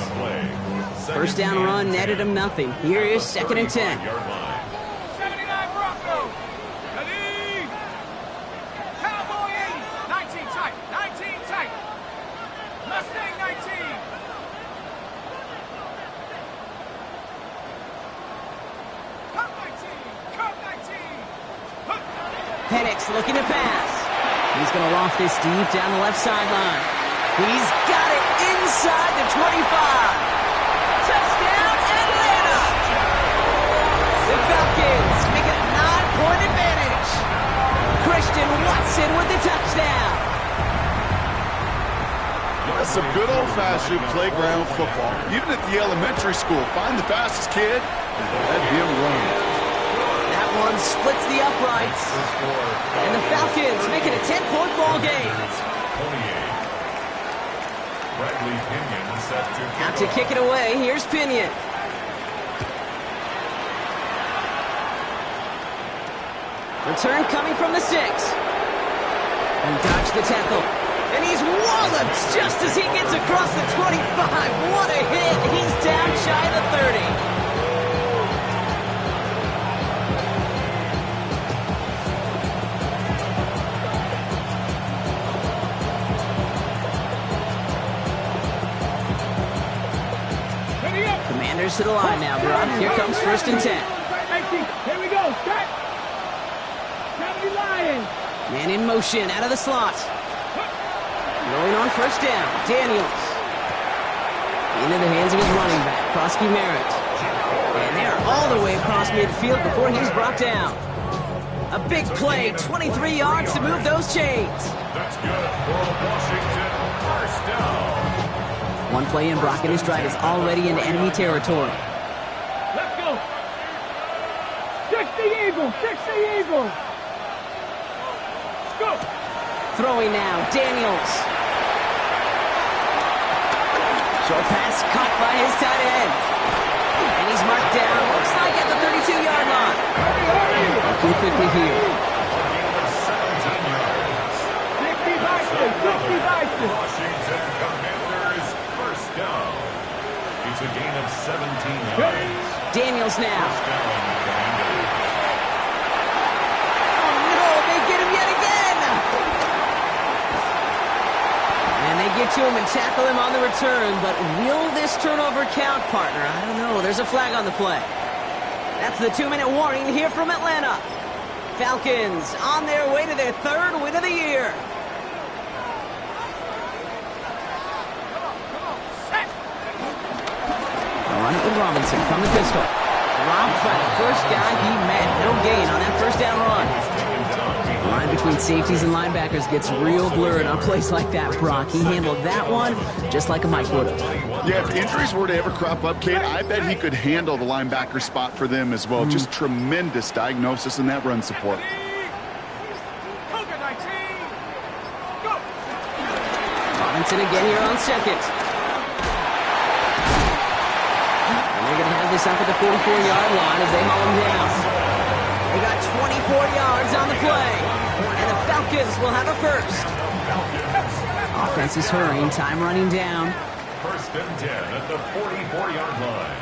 First down run netted him nothing. Here is 2nd and 10. 79 Broncos. Ready? Cowboy 80. 19 tight. 19 tight. Mustang 19. Cup 19. Cup 19. Penix looking to pass. He's going to loft this deep down the left sideline. He's got it inside the 25. Touchdown, Atlanta! The Falcons make it a 9-point advantage. Christian Watson with the touchdown. That's some good old-fashioned playground football. Even at the elementary school, find the fastest kid and let him run. That one splits the uprights. And the Falcons make it a 10-point ball game. Bradley Pinion set to Out to kick it away. Here's Pinion. Return coming from the 6. He dodged the tackle. And he's walloped just as he gets across the 25. What a hit. He's down shy of the 30. Commanders to the line now, Brock. Here comes 1st and 10. Here we go. Set. County Lions. Man in motion out of the slot. Rolling on 1st down. Daniels. Into the hands of his running back, Krosky Merritt. And they're all the way across midfield before he's brought down. A big play, 23 yards to move those chains. That's good for Washington. First down. One play in, Brock and his drive is already into enemy territory. Let's go. 60 Eagles. 60 Eagles. Let's go. Throwing now, Daniels. Short pass caught by his tight end. And he's marked down, looks like at the 32-yard line. Looking quickly here. 60 Vikings. 60 Vikings. Washington Commanders first down. It's a gain of 17 yards. Daniels now. First down, Commanders. Oh no, they get him yet again. And they get to him and tackle him on the return, but will this turnover count, partner? I don't know. There's a flag on the play. That's the 2-minute warning here from Atlanta. Falcons on their way to their 3rd win of the year. Run it with Robinson from the pistol. Dropped by the first guy he met. No gain on that 1st down run. The line between safeties and linebackers gets real blurred on plays like that, Brock. He handled that one just like a Mike would have. Yeah, if injuries were to ever crop up, Kate, I bet he could handle the linebacker spot for them as well. Just tremendous diagnosis in that run support. Coca 19. Go. Robinson again here on 2nd. And they're going to have this up at the 44-yard line as they haul him down. They got 24 yards on the play. And the Falcons will have a first. Offense is hurrying, time running down. 1st and 10 at the 44-yard line.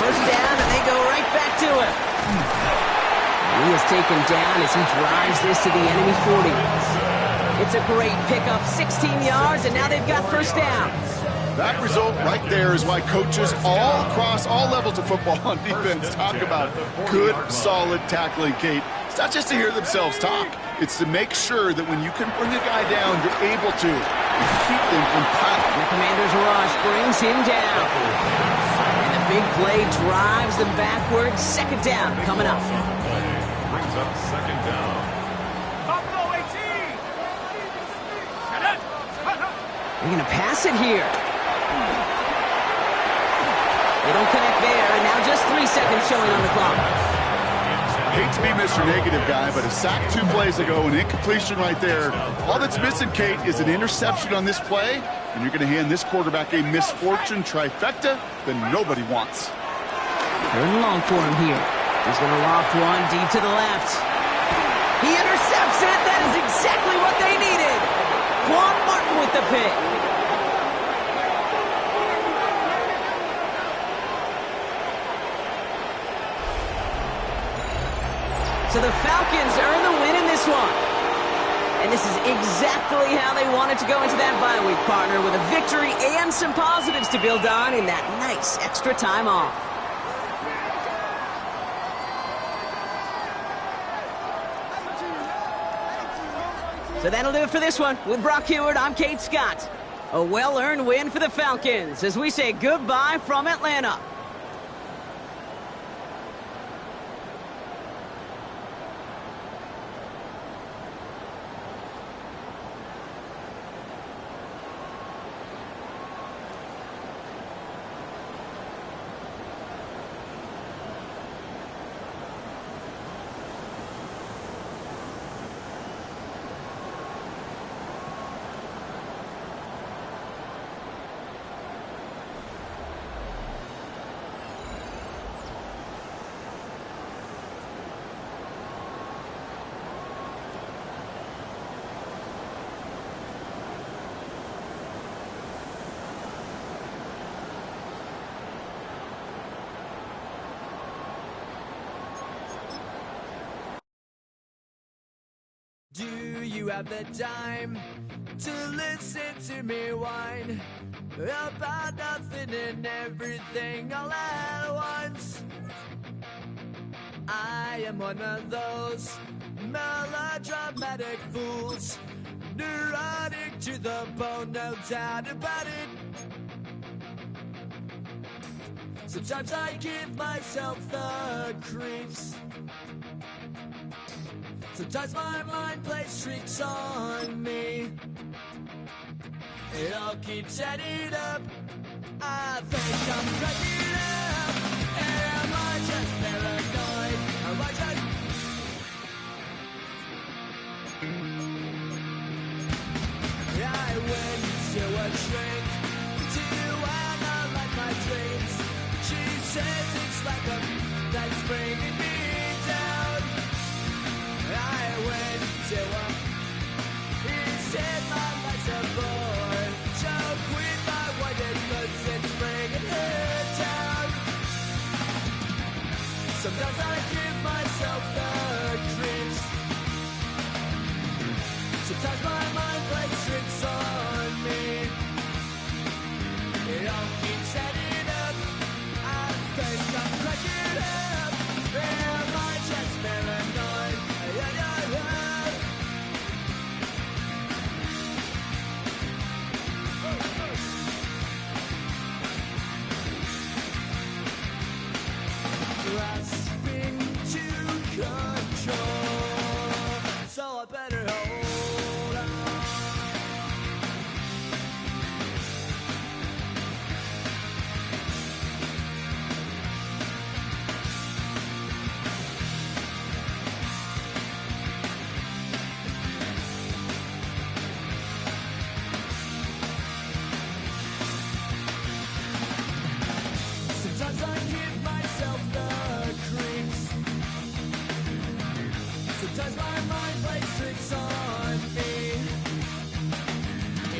1st down, and they go right back to him. He is taken down as he drives this to the enemy 40. It's a great pickup, 16 yards, and now they've got 1st down. That result right there is why coaches all across all levels of football on defense talk about good, solid tackling, Kate. It's not just to hear themselves talk. It's to make sure that when you can bring a guy down, you're able to keep them from piling. The Commander's rush brings him down. And the big play drives them backwards. 2nd down coming up. Brings up 2nd down. Buffalo 18. They're going to pass it here. They don't connect there, and now just 3 seconds showing on the clock. I hate to be Mr. Negative guy, but a sack 2 plays ago, an incompletion right there. All that's missing, Kate, is an interception on this play, and you're going to hand this quarterback a misfortune trifecta that nobody wants. 3rd and long for him here. He's going to loft one deep to the left. He intercepts it. That is exactly what they needed. Quan Martin with the pick. So the Falcons earn the win in this one. And this is exactly how they wanted to go into that bye week, partner, with a victory and some positives to build on in that nice extra time off. So that'll do it for this one. With Brock Huard, I'm Kate Scott. A well-earned win for the Falcons as we say goodbye from Atlanta. Do you have the time to listen to me whine about nothing and everything all at once? I am one of those melodramatic fools, neurotic to the bone, no doubt about it. Sometimes I give myself the creeps. Sometimes my mind plays tricks on me. It all keeps adding up. I think I'm cracking up. Am I just paranoid? Am I just... I went to a shrink to analyze my dreams. She says it's like a that's bringing me down. I went to a he said my life's a bore. Joke with my white cause it's bringing her down. Sometimes I give myself the creeps. Sometimes my mind plays tricks on me. It all keeps adding up. I think I'm cracking up. Am I just paranoid? Grasping to control, so I better hold on. Sometimes I give myself the creeps. Sometimes my mind plays tricks on me.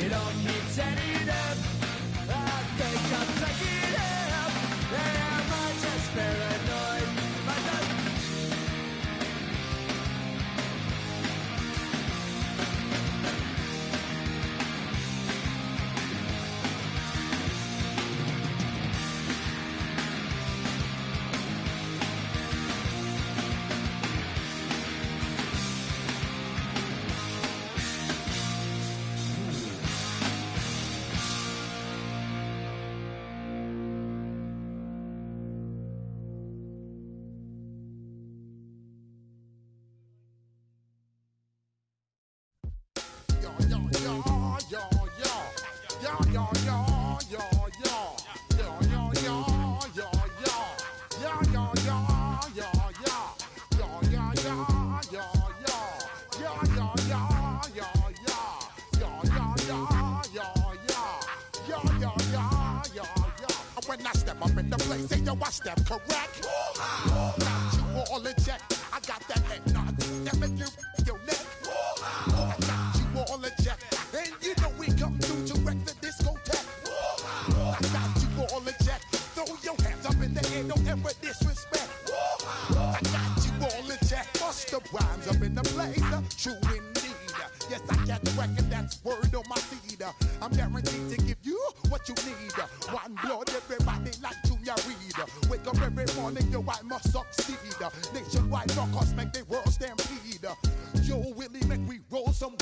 It all keeps adding up. I think I'm cracking up. Am I just paranoid? Am I just... When I step up in the place, say yo, I step correct. Got you all in check. I got that head nod that make you your neck. I got you all in check, and you know we come through to wreck the discotheque. I got you all in check. Throw your hands up in the air, don't ever disrespect. I got you all in check. Bust the rhymes up in the blazer, true indeed. Yes, I get record, that's word on my seed. I'm guaranteed to give you what you need. One blood, everybody like Junior Reed. Wake up every morning, yo, I must succeed. Nationwide rockers make the world stampede. Yo, Willie, make we roll some.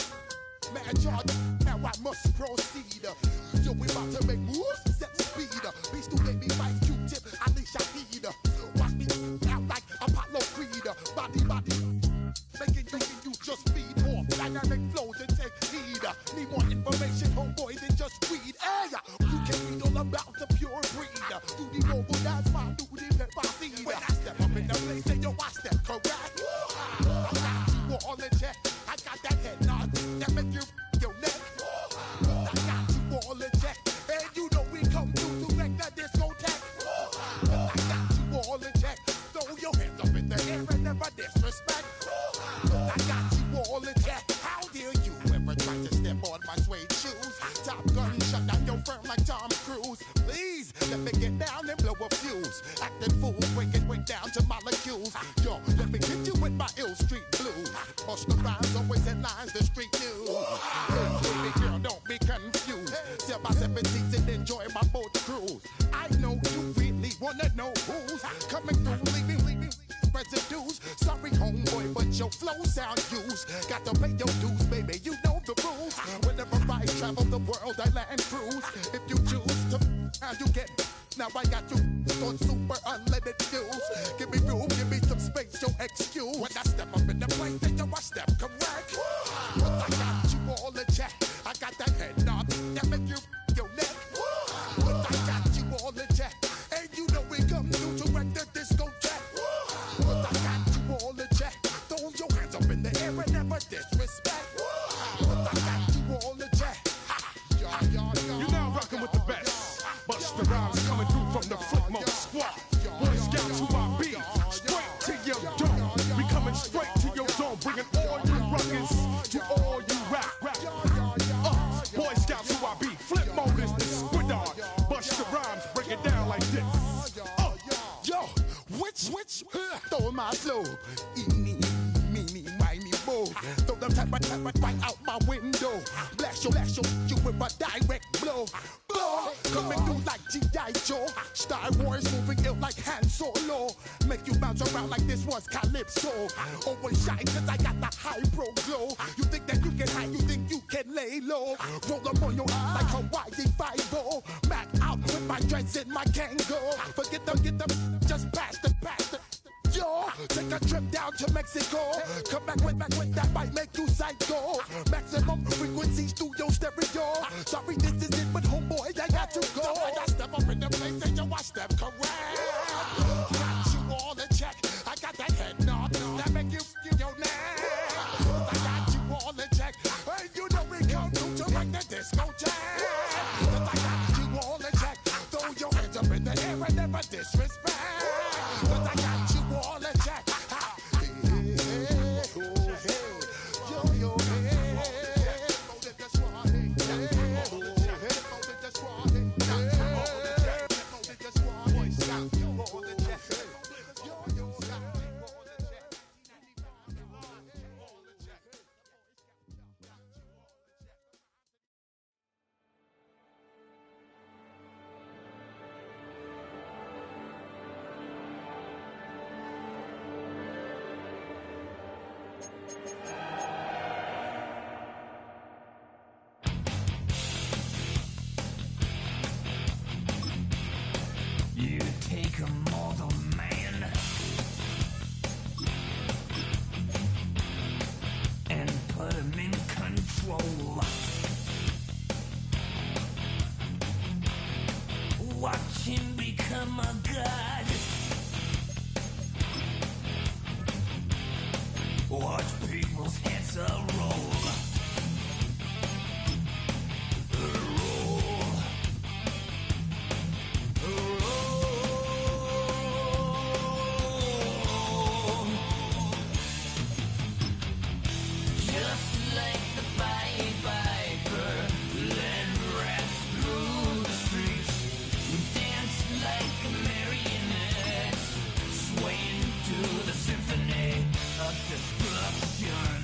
all about the pure breed. Do the mobile dance, my duty, let my feed. When I step up in the place, say yo, I step correct. I got you all in check. I got that head nod that make you your neck. I got you all in check, and you know we come through to wreck that discotheque. I got you all in check. Throw your hands up in the air and never disrespect. I got you all in check. How dare you ever try to step on my suede shoes? Top Gun shut down your firm like Tom Cruise. Please let me get down and blow a fuse. Acting fool, breaking way down to molecules. Yo, let me hit you with my ill street blues. Push the rhymes, always headlines, the street news. Baby girl, don't be confused. Sell my 7 seats and enjoy my boat cruise. I know you really wanna know who's coming through, leaving residues. Sorry, homeboy, but your flow sound used. Got to pay your dues, baby, you know the rules. Whenever I travel the world, I land cruise. If you choose to, how you get. Now I got you on super unlimited views. Give me room, give me some space, your excuse. When I step up in the place, then yo, I step correct. But I got you all in check. I got that head nod that make you your neck. But I got you all in check. And you know we come through to wreck the discotheque. But I got you all in check. Throw your hands up in the air and never disrespect. But I got you all in check. You're now rocking with the best. Busta Rhymes coming through from the Flipmode Squad. Boy Scouts who I be. Straight to your dome. We coming straight to your dome. Bringing all you rockers to all you rap. Boy Scouts who I be. Flipmode is the squidard. Busta Rhymes break it down like this. Yo, which stole my flow? Eeny, meeny, miny, mo. Throw them type right out my window. Blast you with a direct blow. Coming through like G.I. Joe. Star Wars moving ill like Han Solo. Make you bounce around like this was Calypso. Always shine cause I got the high pro glow. You think that you can hide, you think you can lay low. Roll up on your eye like Hawaii 5-0. Mac out with my dreads in my Kango. Forget them, just pass the. Yo, take a trip down to Mexico. Come back with that might make you psycho. Maximum frequency studio stereo. Sorry, this is it, but homeboy, I got to go. I step up in the place and yo, I step correct. Got you all in check. I got that head nod that make you your neck. I got you all in check. Hey, you know we come through to make the discotheque. I got you all in check. Throw your hands up in the air and never disrespect. But I got you all in check. You take a mortal man and put him in control. Watch him become a god. Watch people's heads roll. Destruction.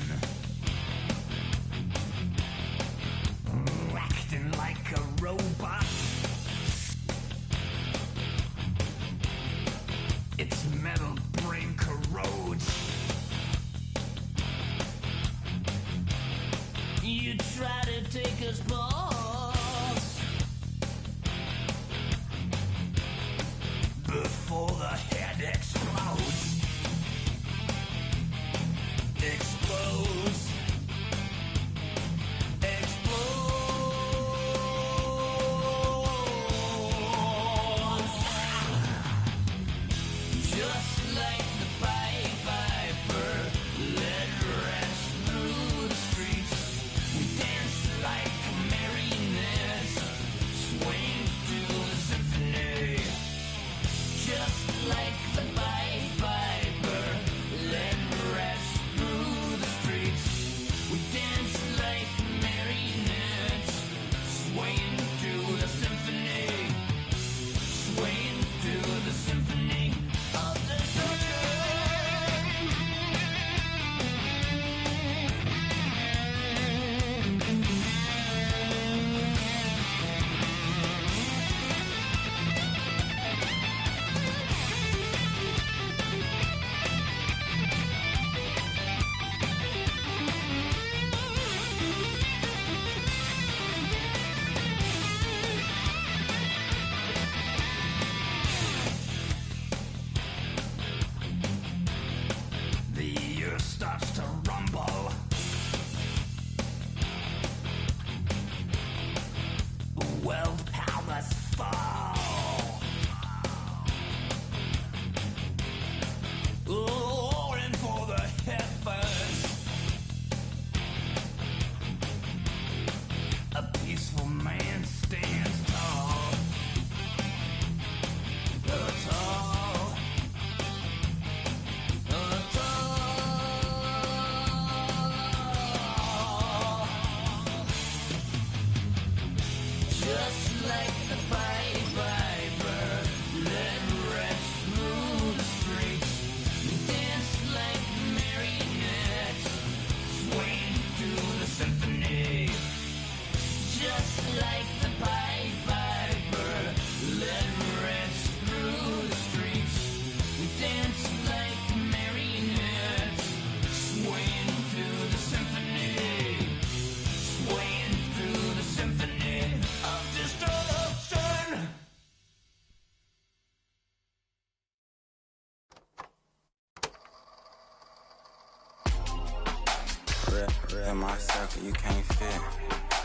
real my circle, you can't fit.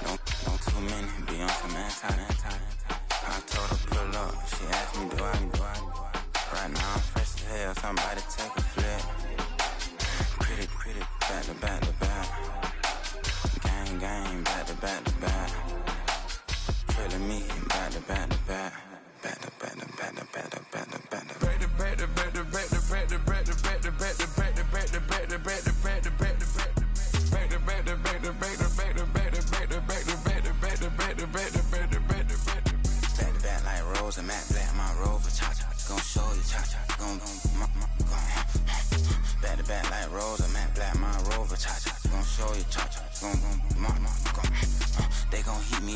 Don't too many, be on some anti. I told her pull up, she asked me do I. Right now I'm fresh as hell, somebody take a flip. Pretty, back to back. Gang, back to back. Feeling me, back to back.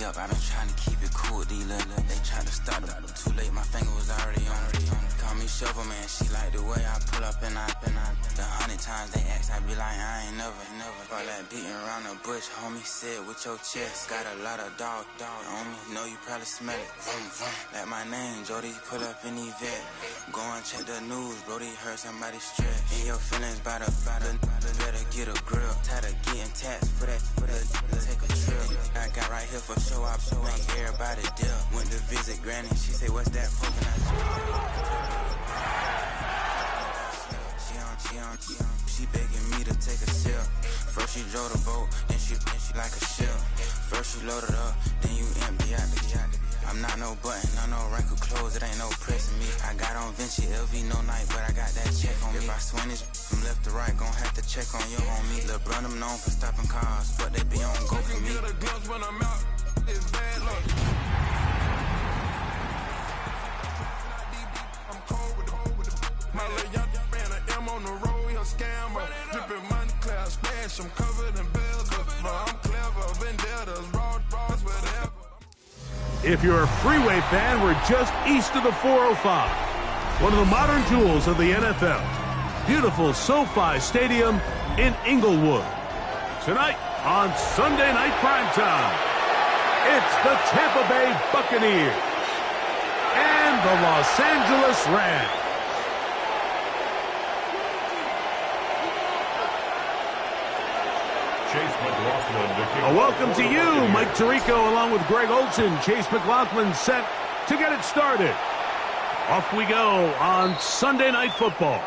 I've been trying to keep it cool, these little they tried to start it. Too late, my finger was already on it. Call me Shovel Man, she like the way I pull up and I. The 100 times they ask, I be like, I ain't never. All that beating around the bush, homie, said with your chest. Got a lot of dog on me, know you probably smell it. Like my name, Jody, pull up in the vet. Go and check the news, Brody heard somebody stretch. In your feelings by the better get a grill. Tired of getting taxed for that, take a trip. I got right here for show up, so make everybody deal. Went to visit Granny, she say, what's that poking out? She begging me to take a sip. First she drove the boat, then she like a ship. First you load it up, then you empty out the I'm not no button, no wrinkle clothes, it ain't no pressing me. I got on Vinci, LV, no night, but I got that check on me. If I swing this from left to right, gon' have to check on your homie. Lil' Brun, I'm known for stopping cars, but they be on go for me. When I'm out, it's bad luck. I'm cold with my little young man, I am on the road, he'll scammer. Dripping money, clear, smash, I'm covered in bills. I'm clever, vendettas, raw, whatever. If you're a Freeway fan, we're just east of the 405. One of the modern jewels of the NFL. Beautiful SoFi Stadium in Inglewood. Tonight on Sunday Night Primetime, it's the Tampa Bay Buccaneers and the Los Angeles Rams. A welcome to you, Mike Tirico, along with Greg Olson. Chase McLaughlin set to get it started. Off we go on Sunday Night Football.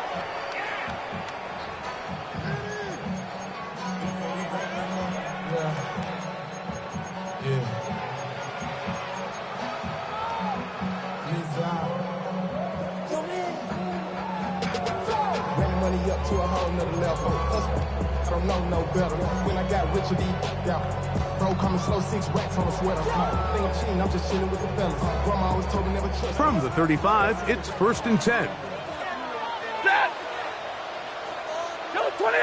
Ran money up to a whole nother level. I don't know no better. When I got Richard D. Bro, coming slow, 6 racks on a sweater. Think I'm cheating, I'm just chilling with the fellas. Grandma always told me never trust. From the 35, it's 1st and 10. Set! Go 20!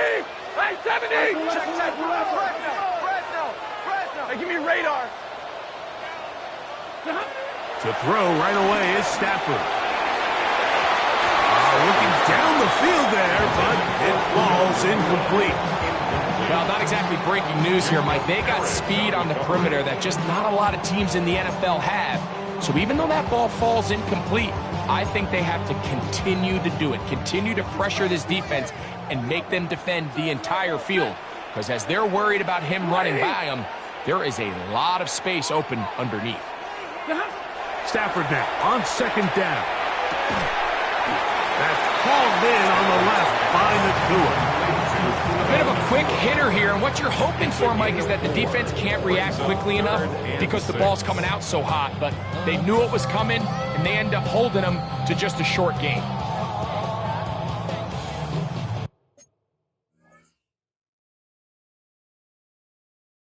Hey, 70! Check. Fresno! Hey, give me radar. To throw right away is Stafford. Looking down the field there, but it falls incomplete. Well, not exactly breaking news here, Mike. They got speed on the perimeter that just not a lot of teams in the NFL have. So even though that ball falls incomplete, I think they have to continue to do it, continue to pressure this defense and make them defend the entire field. Because as they're worried about him running by them, there is a lot of space open underneath. Stafford now on 2nd down. That's called in on the left by Nakua. A bit of a quick hitter here, and what you're hoping for, Mike, is that the defense can't react quickly enough because the ball's coming out so hot, but they knew it was coming, and they end up holding them to just a short game.